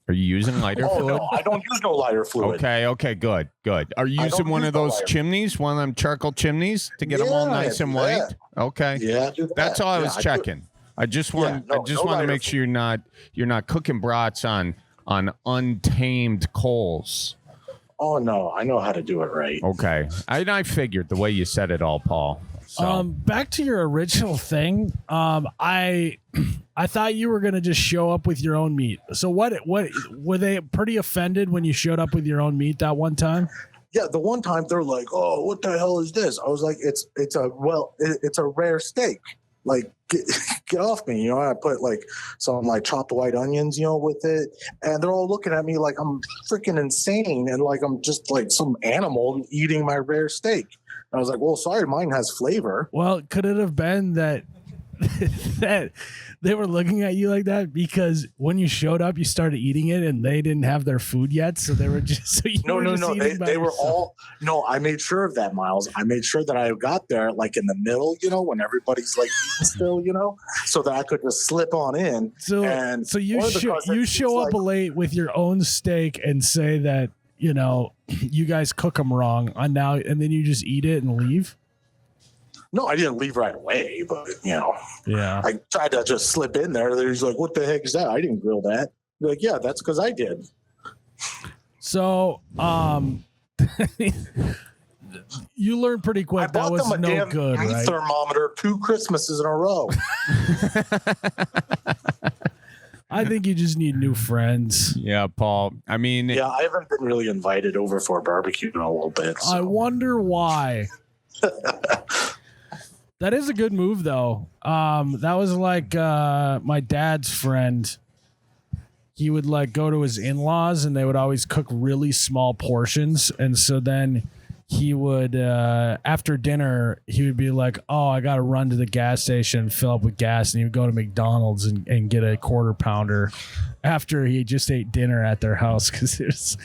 Are you using lighter fluid? No, I don't use no lighter fluid. Okay, good. Are you using one of those chimneys, one of them charcoal chimneys to get them all nice and white? That. Okay. Yeah, that's all I was checking. I just want to make sure you're not cooking brats on untamed coals. Oh no, I know how to do it right. Okay, I figured the way you said it all, Paul. So. Back to your original thing. I thought you were gonna just show up with your own meat. So what were they pretty offended when you showed up with your own meat that one time? Yeah, the one time they're like, "Oh, what the hell is this?" I was like, "It's a rare steak. Like, get off me!" I put like some chopped white onions, with it, and they're all looking at me like I'm freaking insane and like I'm just like some animal eating my rare steak. And I was like, "Well, sorry, mine has flavor." Well, could it have been that that they were looking at you like that because when you showed up, you started eating it and they didn't have their food yet, so they were just No. They were all I made sure of that, Miles. I made sure that I got there like in the middle, when everybody's like eating still, so that I could just slip on in. So you show up late with your own steak and say that you guys cook them wrong and then you just eat it and leave. No, I didn't leave right away, but yeah, I tried to just slip in there. He's like, "What the heck is that? I didn't grill that." You're like, "Yeah, that's because I did." So, you learned pretty quick that was no good, right? Thermometer 2 Christmases in a row. I think you just need new friends. Yeah, Paul. I mean, I haven't been really invited over for a barbecue in a little bit. So. I wonder why. That is a good move, though. That was like my dad's friend. He would go to his in-laws, and they would always cook really small portions. And so then he would, after dinner, he would be like, "Oh, I got to run to the gas station and fill up with gas." And he would go to McDonald's and get a quarter pounder after he just ate dinner at their house because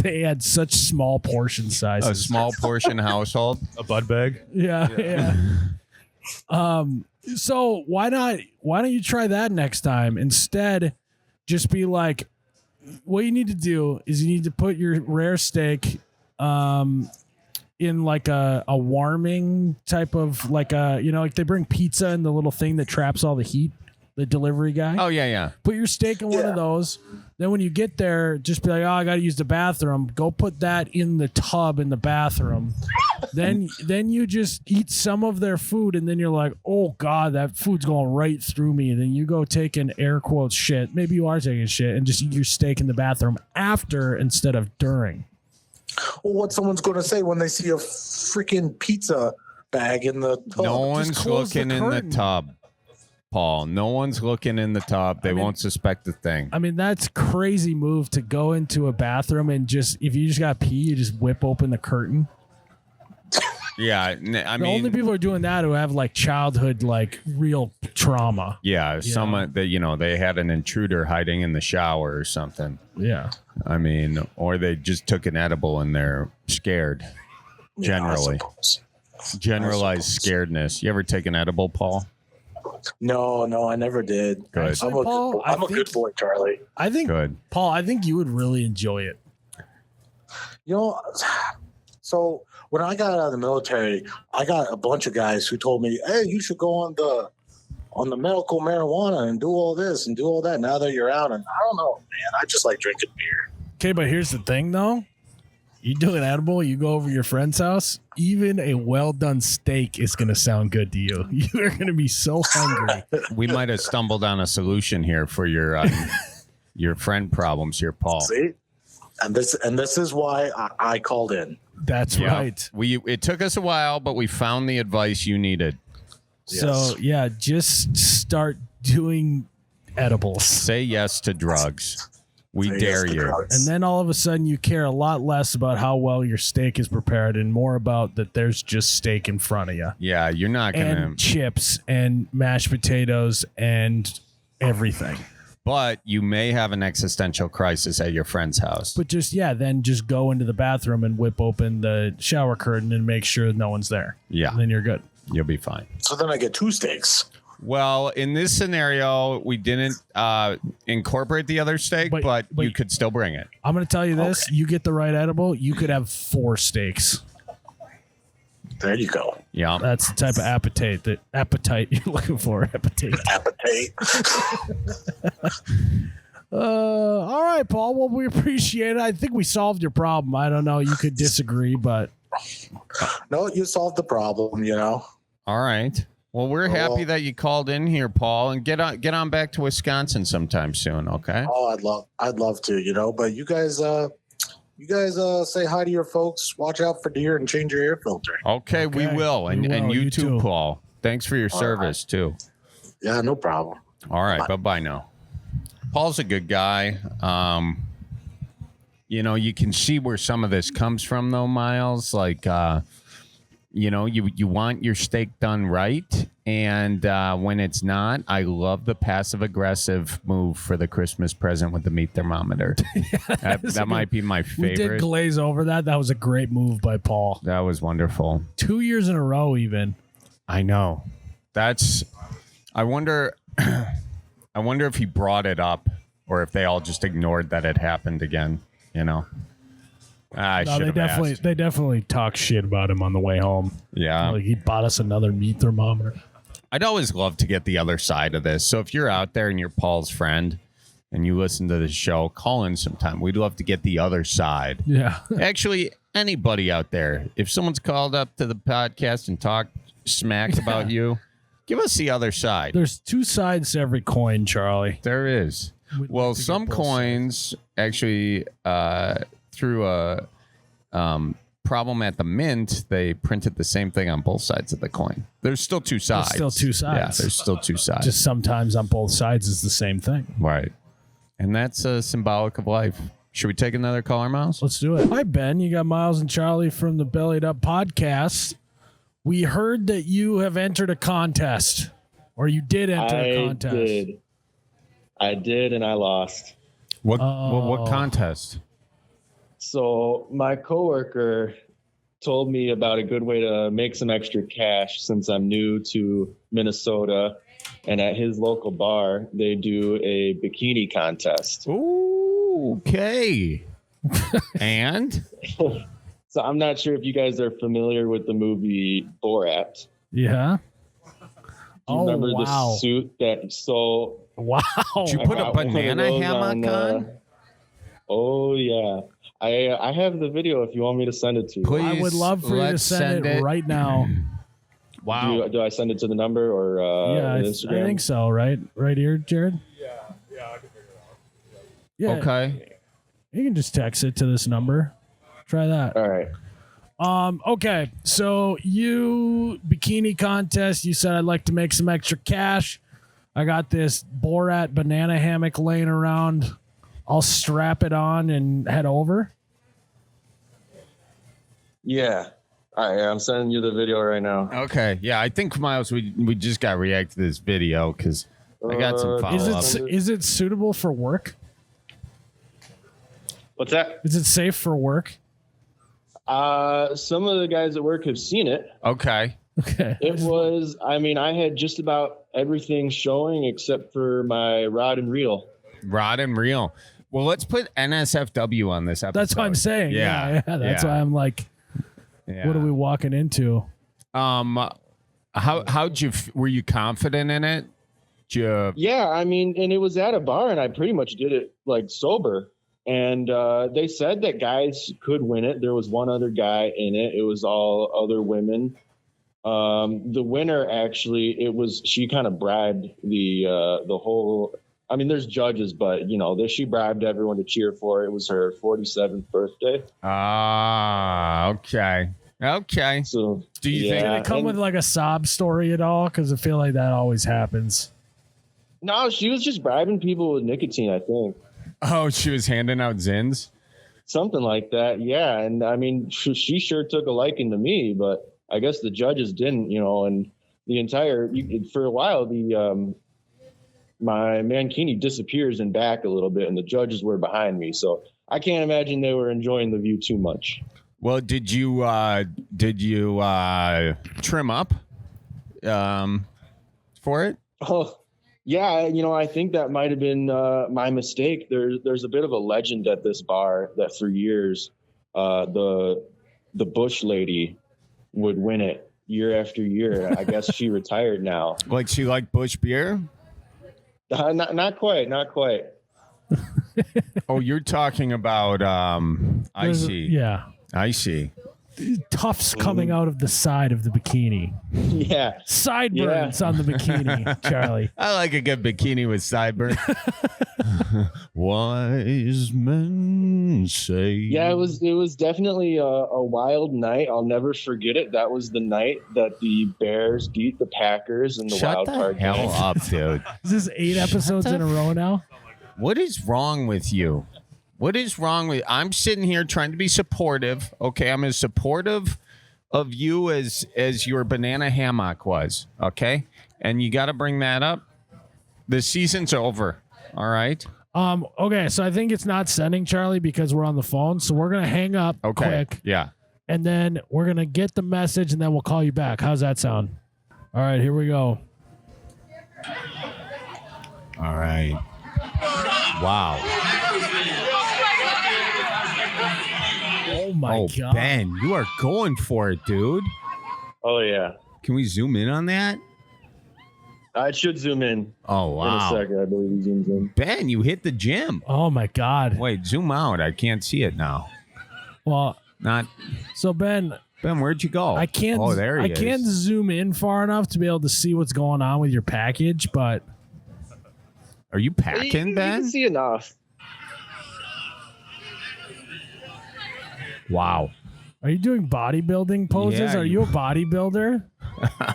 they had such small portion sizes. A small portion household, a bud bag. Yeah. So why don't you try that next time? Instead, just be like, what you need to do is you need to put your rare steak in like a warming type of like like they bring pizza in the little thing that traps all the heat, the delivery guy. Oh, yeah. Put your steak in one of those. Then when you get there, just be like, I got to use the bathroom. Go put that in the tub in the bathroom. then you just eat some of their food, and then you're like, oh, God, that food's going right through me. And then you go take an air quotes shit. Maybe you are taking shit, and just eat your steak in the bathroom after instead of during. Well, what someone's going to say when they see a freaking pizza bag in the tub? No one's looking in the tub. Paul, no one's looking in the tub. They won't suspect a thing. I mean, that's crazy move to go into a bathroom and just, if you just got pee, you just whip open the curtain. Yeah, The only people who are doing that who have like childhood, like real trauma. Yeah, someone that, they had an intruder hiding in the shower or something. Yeah. I mean, or they just took an edible and they're scared. Generally. Generalized scaredness. You ever take an edible, Paul? No, I never did. Good. I'm a good boy, Charlie. I think, good. Paul, I think you would really enjoy it. So when I got out of the military, I got a bunch of guys who told me, hey, you should go on the medical marijuana and do all this and do all that now that you're out. And I don't know, man. I just like drinking beer. Okay, but here's the thing, though. You do an edible, you go over to your friend's house, even a well-done steak is going to sound good to you. You are going to be so hungry. We might have stumbled on a solution here for your friend problems here, Paul. See? And this is why I called in. That's right. It took us a while, but we found the advice you needed. So, just start doing edibles. Say yes to drugs. We dare you. And then all of a sudden you care a lot less about how well your steak is prepared and more about that there's just steak in front of you. Yeah, you're not going to... And chips and mashed potatoes and everything. But you may have an existential crisis at your friend's house. But then just go into the bathroom and whip open the shower curtain and make sure no one's there. Yeah. And then you're good. You'll be fine. So then I get 2 steaks. Well, in this scenario, we didn't incorporate the other steak, but you could still bring it. I'm going to tell you this. Okay. You get the right edible, you could have 4 steaks. There you go. Yeah. That's the type of appetite you're looking for. Appetite. All right, Paul. Well, we appreciate it. I think we solved your problem. I don't know. You could disagree, but... No, you solved the problem, All right. Well, we're happy that you called in here, Paul, and get on back to Wisconsin sometime soon, okay? Oh, I'd love to, but you guys say hi to your folks, watch out for deer, and change your air filter. Okay, we will. And you too, Paul. Thanks for your service, too. Yeah, no problem. All right, bye-bye now. Paul's a good guy. You can see where some of this comes from, though, Miles. Like, you want your steak done right, and when it's not, I love the passive-aggressive move for the Christmas present with the meat thermometer. that might be my favorite. We did glaze over that. That was a great move by Paul. That was wonderful. 2 years in a row, even. I know. I wonder if he brought it up or if they all just ignored that it happened again, They definitely talk shit about him on the way home. Yeah. Like he bought us another meat thermometer. I'd always love to get the other side of this. So if you're out there and you're Paul's friend and you listen to the show, call in sometime. We'd love to get the other side. Yeah. Actually, anybody out there, if someone's called up to the podcast and talked smack about you, give us the other side. There's 2 sides to every coin, Charlie. There is. Well, some coins actually... through a problem at the mint, they printed the same thing on both sides of the coin. There's still 2 sides. There's still 2 sides. Yeah, there's still 2 sides. Just sometimes on both sides is the same thing. Right. And that's symbolic of life. Should we take another caller, Miles? Let's do it. Hi, Ben. You got Miles and Charlie from the Bellied Up podcast. We heard that you have entered a contest, or you did enter a contest. I did, and I lost. What contest? So my coworker told me about a good way to make some extra cash since I'm new to Minnesota. And at his local bar, they do a bikini contest. Ooh, okay. And? So I'm not sure if you guys are familiar with the movie Borat. Yeah. Do you remember the suit that? So wow. Did you put a banana hammock on? Oh yeah. I have the video if you want me to send it to you. Please, I would love for you to send it right now. Wow. Do I send it to the number or Instagram? I think so. Right here, Jared. Yeah, I can figure it out. Yeah. Okay. You can just text it to this number. Try that. All right. Okay. So you Bikini Contest. You said I'd like to make some extra cash. I got this Borat banana hammock laying around. I'll strap it on and head over. Yeah. All right, I'm sending you the video right now. Okay. Yeah, I think, Miles, we just got to react to this video because I got some follow-ups. Is it suitable for work? What's that? Is it safe for work? Some of the guys at work have seen it. Okay. Okay. It was, I mean, I had just about everything showing except for my rod and reel. Rod and reel. Well, let's put NSFW on this episode. That's what I'm saying. Yeah. That's why I'm like, what are we walking into? Were you confident in it? Yeah, I mean, and it was at a bar, and I pretty much did it like sober. And they said that guys could win it. There was one other guy in it. It was all other women. The winner, actually, she kind of bribed the whole. I mean, there's judges, but she bribed everyone to cheer for her. It was her 47th birthday. Okay. Okay. So do you think did it come with like a sob story at all? Because I feel like that always happens. No, she was just bribing people with nicotine, I think. Oh, she was handing out Zins? Something like that, yeah. And I mean, she sure took a liking to me, but I guess the judges didn't, and the entire, for a while, my mankini disappears and back a little bit, and the judges were behind me. So I can't imagine they were enjoying the view too much. Well, did you trim up for it? Oh, yeah. I think that might have been my mistake. There's a bit of a legend at this bar that for years, the Bush lady would win it year after year. I guess she retired now. Like she liked Bush beer? Not quite. Oh, you're talking about I see. Yeah. I see. Tufts coming out of the side of the bikini. Yeah. Sideburns on the bikini, Charlie. I like a good bikini with sideburns. Wise men say. Yeah, it was definitely a wild night. I'll never forget it. That was the night that the Bears beat the Packers in the wild card game. Shut the hell up, dude. Is this 8 episodes in a row now? What is wrong with you? What is wrong with? I'm sitting here trying to be supportive. Okay, I'm as supportive of you as your banana hammock was. Okay, and you got to bring that up. The season's over. All right. Okay, so I think it's not sending, Charlie, because we're on the phone. So we're gonna hang up quick. Yeah. And then we're gonna get the message, and then we'll call you back. How's that sound? All right, here we go. All right. Wow. Oh my God. Ben, you are going for it, dude. Oh yeah. Can we zoom in on that? I should zoom in. Oh wow. In a second, I believe he zooms in. Ben, you hit the gym. Oh my God. Wait, zoom out. I can't see it now. Well, not. So Ben, where'd you go? I can't. Oh, there he is. I can't zoom in far enough to be able to see what's going on with your package. But are you packing, Ben? You can see enough. Wow. Are you doing bodybuilding poses? Yeah, Are you a bodybuilder?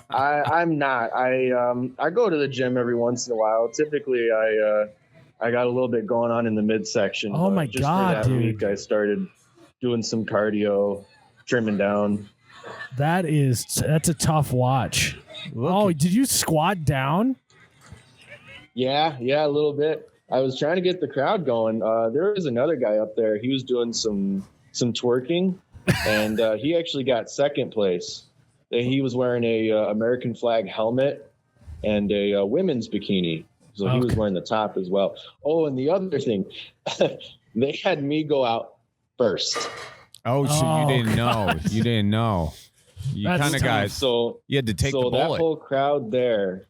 I'm not. I go to the gym every once in a while. Typically, I got a little bit going on in the midsection. Oh my just God, for that dude! Week, I started doing some cardio, trimming down. That's a tough watch. Did you squat down? Yeah, a little bit. I was trying to get the crowd going. There was another guy up there. He was doing some twerking, and he actually got second place. He was wearing a American flag helmet and a women's bikini, so he was wearing the top as well. Oh, and the other thing, they had me go out first. Oh, so Oh, you didn't know. God. You didn't know. You That's kind of got. So You had to take the that bullet. whole crowd there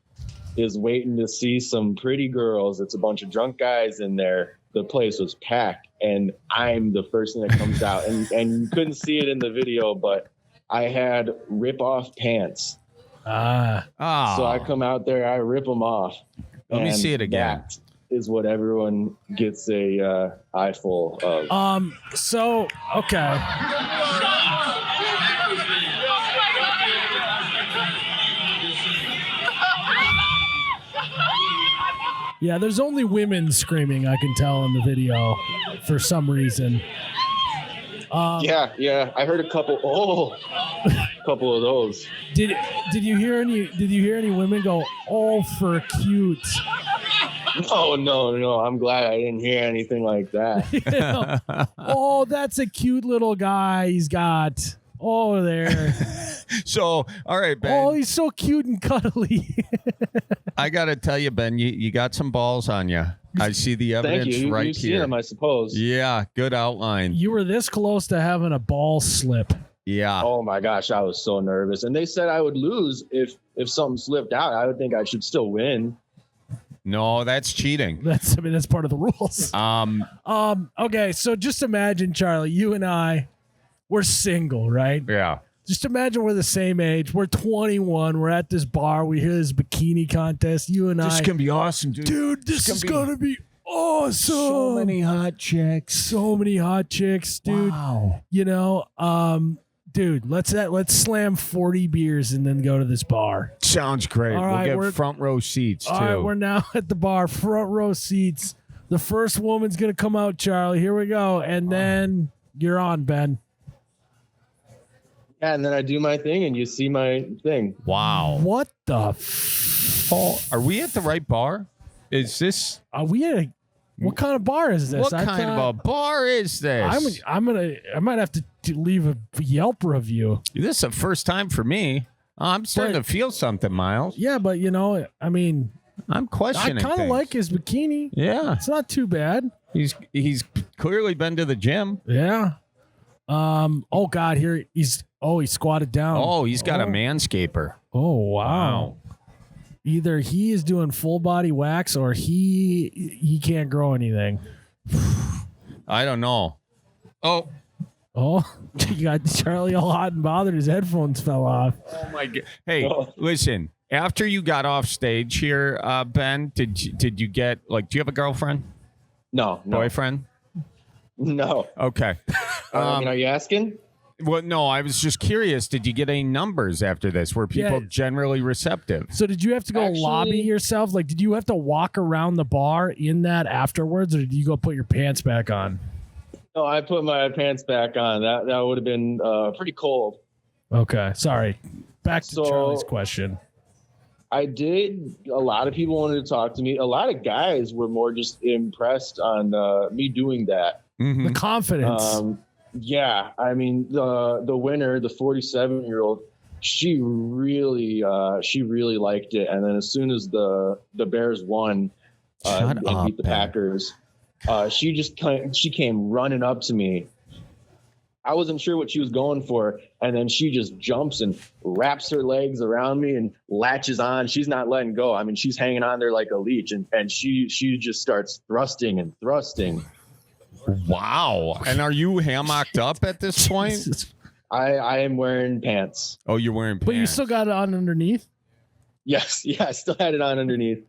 is waiting to see some pretty girls. It's a bunch of drunk guys in there. The place was packed, and I'm the first thing that comes out. And you couldn't see it in the video, but I had rip-off pants. Ah. So I come out there, I rip them off. Let me see it again. That is what everyone gets a eyeful of. So okay. Yeah, there's only women screaming, I can tell in the video for some reason. Yeah. I heard a couple of those. Did you hear any women go, "Oh, for cute"? No. I'm glad I didn't hear anything like that. You know, oh, that's a cute little guy he's got. Oh, there. So, all right, Ben. Oh, he's so cute and cuddly. I got to tell you, Ben, you got some balls on you. I see the Thank evidence you. right You've seen here. them, I suppose. Yeah, good outline. You were this close to having a ball slip. Yeah. Oh my gosh, I was so nervous. And they said I would lose if something slipped out. I would think I should still win. No, that's cheating. That's part of the rules. Okay, so just imagine, Charlie, you and I, we're single, right? Yeah. Just imagine we're the same age. We're 21. We're at this bar. We hear this bikini contest. You and This is I. going to be awesome, dude. Dude, this is going to be awesome. So many hot chicks. So many hot chicks, dude. Wow. You know, dude, let's slam 40 beers and then go to this bar. Sounds great. All right, we'll we're- get front row seats, too. All right, we're now at the bar, front row seats. The first woman's going to come out, Charlie. Here we go. And then you're on, Ben. Yeah, and then I do my thing and you see my thing. Wow. What the Are we at the right bar? Is this... Are we at a... What kind of bar is this? What kind of a bar is this? I might have to leave a Yelp review. This is the first time for me. I'm starting to feel something, Miles. Yeah, but you know, I mean, I'm I questioning kind of things. like his bikini. Yeah. It's not too bad. He's clearly been to the gym. Yeah. Oh God, here he squatted down. Oh, he's got a manscaper. Oh wow. Either he is doing full body wax or he can't grow anything. I don't know. Oh You got Charlie all hot and bothered. His headphones fell off. my God. Hey, listen. After you got off stage here, Ben, did you get do you have a girlfriend? No. Boyfriend? No. Okay. Are you asking? Well, no, I was just curious. Did you get any numbers after this? Were people generally receptive? So did you have to go lobby yourself? Like, did you have to walk around the bar in that afterwards, or did you go put your pants back on? No, I put my pants back on. That would have been pretty cold. Okay, sorry. Back to Charlie's question. I did. A lot of people wanted to talk to me. A lot of guys were more just impressed on me doing that. Mm-hmm. The confidence. Yeah, I mean the winner, the 47-year-old, she really liked it. And then as soon as the Bears won and beat the Packers, she came running up to me. I wasn't sure what she was going for, and then she just jumps and wraps her legs around me and latches on. She's not letting go. I mean, she's hanging on there like a leech, and she just starts thrusting and thrusting. Wow. And are you hammocked up at this point? I am wearing pants. Oh, you're wearing pants. But you still got it on underneath? Yes. Yeah, I still had it on underneath.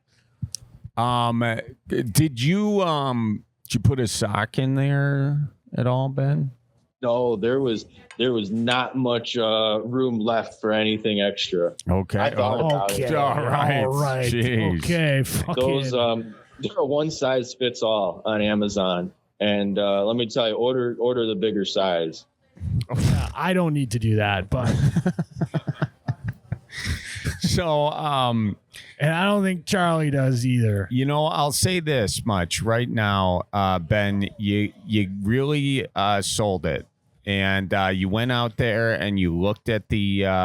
Did you put a sock in there at all, Ben? No, there was not much room left for anything extra. Okay. I thought about Okay. it. All right. Jeez. Okay. Fucking. Those they're a one size fits all on Amazon. And let me tell you, order the bigger size. I don't need to do that, but So, and I don't think Charlie does either. you know, I'll say this much right now, Ben. You really sold it, and you went out there and you looked at the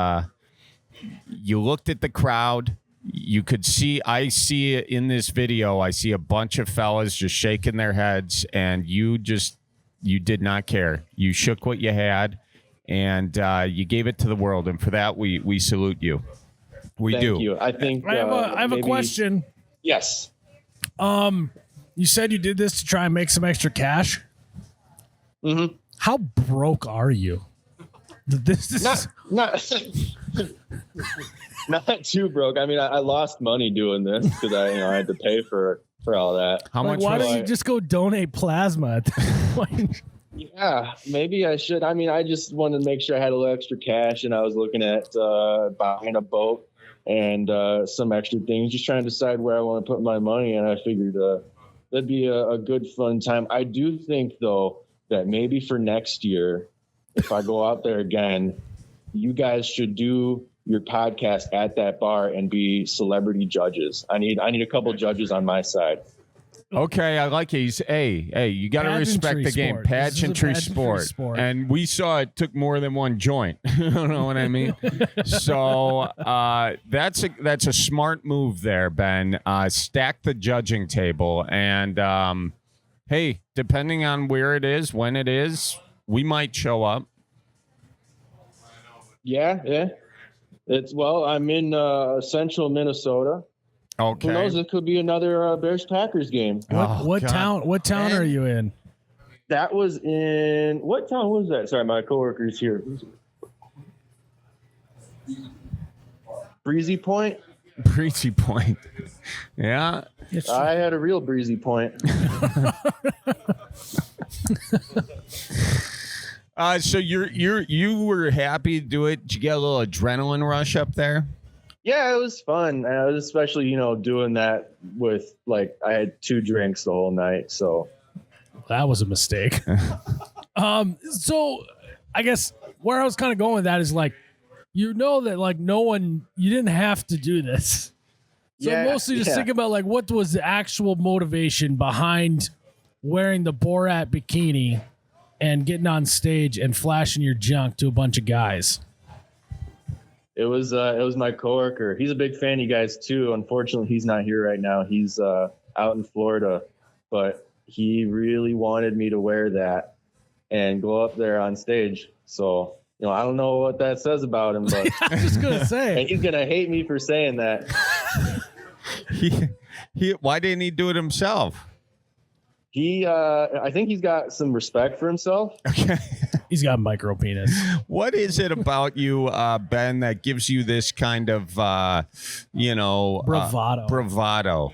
crowd. You could see, I see it in this video. I see a bunch of fellas just shaking their heads, and you just you did not care. You shook what you had, and you gave it to the world. And for that, we salute you. We Thank do. you. I think I have a question. Yes. You said you did this to try and make some extra cash. Mm-hmm. How broke are you? This Not not too broke. I mean, I lost money doing this because I had to pay for all that. How much? Why was don't you just go donate plasma at this point? Yeah, maybe I should. I mean, I just wanted to make sure I had a little extra cash, and I was looking at buying a boat and some extra things, just trying to decide where I want to put my money. And I figured that'd be a good, fun time. I do think, though, that maybe for next year, if I go out there again, you guys should do your podcast at that bar and be celebrity judges. I need a couple judges on my side. Okay, I like it. Hey, you got to respect the game. Sport. Pageantry sport. And we saw it took more than one joint. You know what I mean? So that's a smart move there, Ben. Stack the judging table. And, hey, depending on where it is, when it is, we might show up. Yeah. I'm in central Minnesota. Okay. Who knows? It could be another Bears-Packers game. What town? What town are you in? That was in what town was that? Sorry, my coworker's here. Breezy Point. Breezy Point. Yeah. I had a real breezy point. So you were happy to do it. Did you get a little adrenaline rush up there? Yeah, it was fun. I was especially, doing that with I had 2 drinks the whole night. So that was a mistake. So I guess where I was kind of going with that is that no one, you didn't have to do this. So mostly just think about what was the actual motivation behind wearing the Borat bikini and getting on stage and flashing your junk to a bunch of guys. It was my coworker. He's a big fan of you guys too. Unfortunately, he's not here right now. He's out in Florida, but he really wanted me to wear that and go up there on stage. So, I don't know what that says about him, but I was just gonna say, and he's gonna hate me for saying that. Why didn't he do it himself? I think he's got some respect for himself. Okay. He's got micro penis. What is it about you, Ben, that gives you this kind of, bravado? Bravado.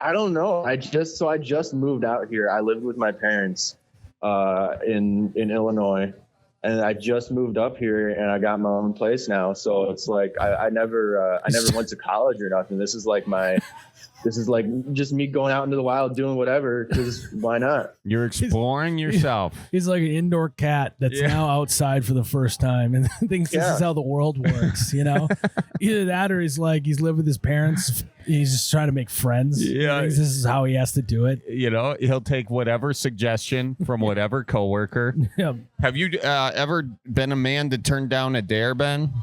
I don't know. I just moved out here. I lived with my parents in Illinois, and I just moved up here, and I got my own place now. So it's I never went to college or nothing. This is just me going out into the wild doing whatever, because why not? You're exploring yourself. He's like an indoor cat that's now outside for the first time and thinks this is how the world works, Either that or he's lived with his parents. He's just trying to make friends. Yeah. This is how he has to do it. He'll take whatever suggestion from whatever coworker. Yeah. Have you ever been a man to turn down a dare, Ben?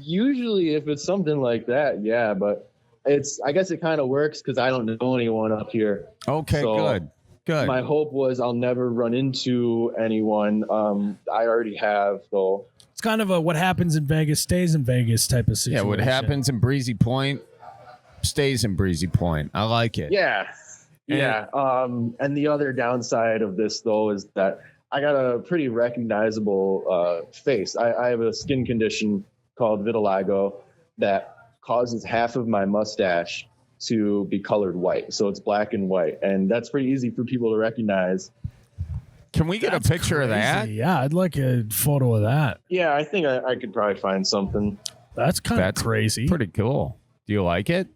Usually if it's something like that, yeah, but I guess it kind of works because I don't know anyone up here. Okay, so good. My hope was I'll never run into anyone. I already have, though. It's kind of a what happens in Vegas stays in Vegas type of situation. Yeah, what happens in Breezy Point stays in Breezy Point. I like it. Yeah. And the other downside of this, though, is that I got a pretty recognizable face. I have a skin condition called vitiligo that causes half of my mustache to be colored white. So it's black and white. And that's pretty easy for people to recognize. Can we get a picture of that? Yeah, I'd like a photo of that. Yeah, I think I could probably find something. That's kind of crazy. Pretty cool. Do you like it?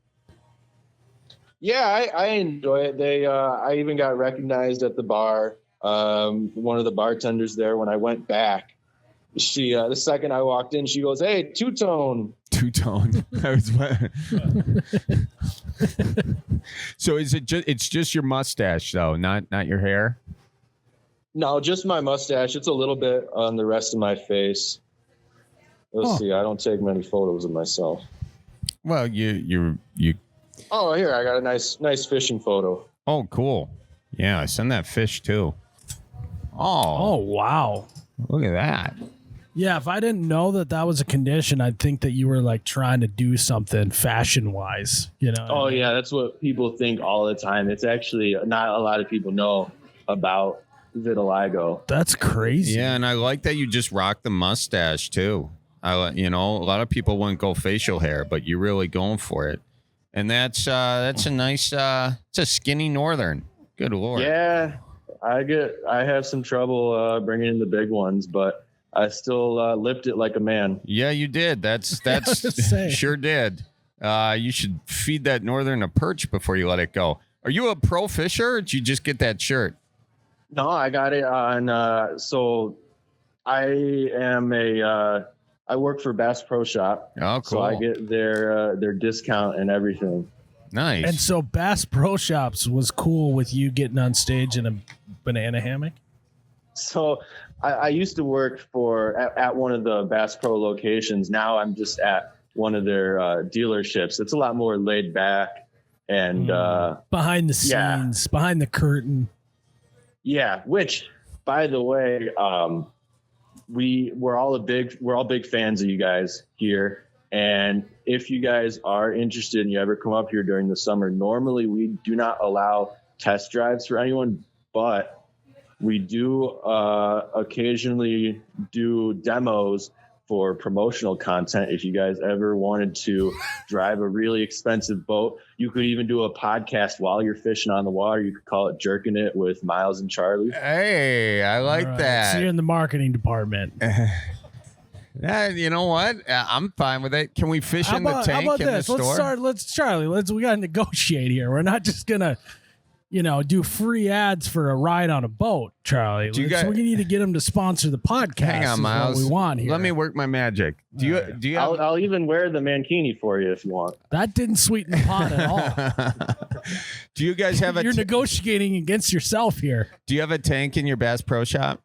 Yeah, I enjoy it. I even got recognized at the bar. One of the bartenders there, when I went back, she the second I walked in, she goes, "Hey, two-tone." Two-tone. So is it it's just your mustache though, not your hair? No, just my mustache. It's a little bit on the rest of my face. Let's see. I don't take many photos of myself. Well, you. Oh, here I got a nice fishing photo. Oh, cool. Yeah, send that fish too. Oh, wow. Look at that. Yeah, if I didn't know that was a condition, I'd think that you were like trying to do something fashion wise, you know? Oh yeah, that's what people think all the time. It's actually not a lot of people know about vitiligo. That's crazy. Yeah, and I like that you just rock the mustache too. A lot of people wouldn't go facial hair, but you're really going for it. And that's a nice it's a skinny northern. Good Lord. Yeah, I have some trouble bringing in the big ones, but I still lipped it like a man. Yeah, you did. That's sure did. You should feed that northern a perch before you let it go. Are you a pro fisher, or did you just get that shirt? No, I got it on. So I am I work for Bass Pro Shop. Oh, cool. So I get their discount and everything. Nice. And so Bass Pro Shops was cool with you getting on stage in a banana hammock? So I used to work at one of the Bass Pro locations. Now I'm just at one of their dealerships. It's a lot more laid back and behind the scenes, behind the curtain. Yeah, which, by the way, we're all big fans of you guys here. And if you guys are interested and you ever come up here during the summer, normally we do not allow test drives for anyone, but we do occasionally do demos for promotional content. If you guys ever wanted to drive a really expensive boat, you could even do a podcast while you're fishing on the water. You could call it Jerking It with Miles and Charlie. Hey, I like that. So you're in the marketing department. You know what? I'm fine with it. Can we fish in the tank in the store? We got to negotiate here. We're not just going to, do free ads for a ride on a boat, Charlie. We need to get them to sponsor the podcast. Hang on, Miles. What we want here. Let me work my magic. Do you have... I'll even wear the mankini for you if you want. That didn't sweeten the pot at all. Do you guys have You're negotiating against yourself here. Do you have a tank in your Bass Pro Shop?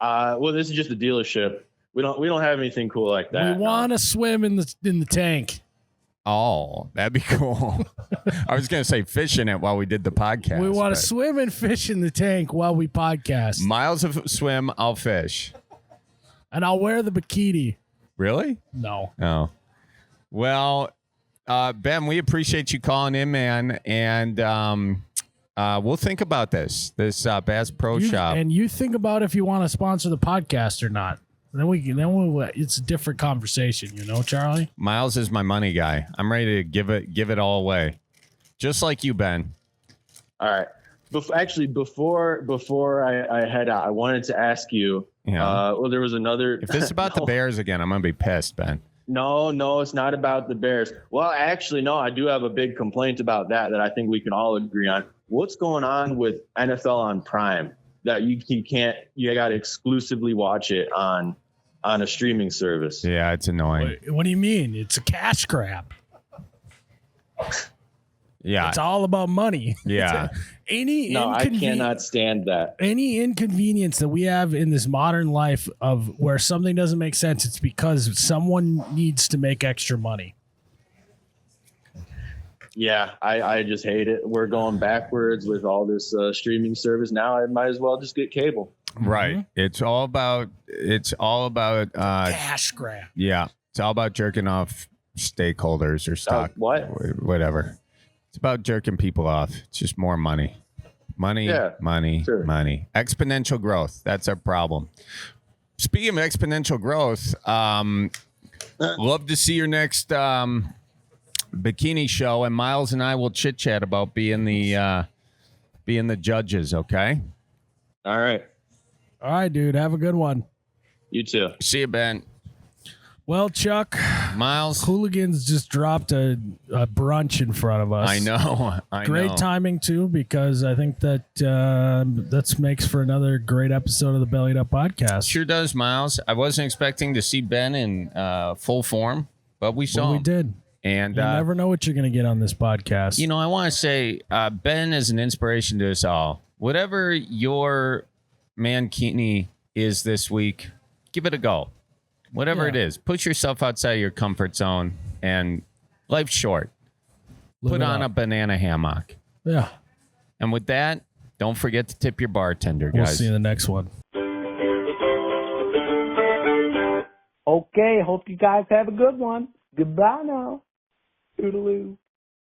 Well, this is just a dealership. We don't have anything cool like that. We want to swim in the tank. Oh, that'd be cool. I was going to say fish in it while we did the podcast. We want to swim and fish in the tank while we podcast. Miles of swim, I'll fish. And I'll wear the bikini. Really? No. Oh. Well, Ben, we appreciate you calling in, man. And we'll think about this Bass Pro Shop. And you think about if you want to sponsor the podcast or not. It's a different conversation, Charlie. Miles is my money guy. I'm ready to give it all away, just like you, Ben. All right. Before I head out, I wanted to ask you. Well, there was another. If it's about the Bears again, I'm gonna be pissed, Ben. No, it's not about the Bears. Well, actually, no, I do have a big complaint about that I think we can all agree on. What's going on with NFL on Prime? That you got to exclusively watch it on a streaming service. Yeah, it's annoying. What do you mean? It's a cash grab. Yeah. It's all about money. Yeah. I cannot stand that. Any inconvenience that we have in this modern life of where something doesn't make sense, it's because someone needs to make extra money. Yeah, I just hate it. We're going backwards with all this streaming service. Now I might as well just get cable. Right. Mm-hmm. It's all about cash grab. Yeah. It's all about jerking off stakeholders or stock. Whatever. It's about jerking people off. It's just more money. Money. Exponential growth. That's our problem. Speaking of exponential growth, love to see your next bikini show, and Miles and I will chit chat about being the judges. Okay. All right, dude. Have a good one. You too. See you, Ben. Well, Chuck, Miles, Hooligans just dropped a brunch in front of us. I know. Great timing too, because I think that makes for another great episode of the Bellied Up podcast. Sure does, Miles. I wasn't expecting to see Ben in full form, but we saw him. We did. And you never know what you're going to get on this podcast. I want to say Ben is an inspiration to us all. Whatever your mankini is this week, give it a go. Whatever it is, push yourself outside your comfort zone, and life's short. Put on a banana hammock. Yeah. And with that, Don't forget to tip your bartender, We'll guys. see you in the next one. Okay, hope you guys have a good one. Goodbye now. Toodaloo.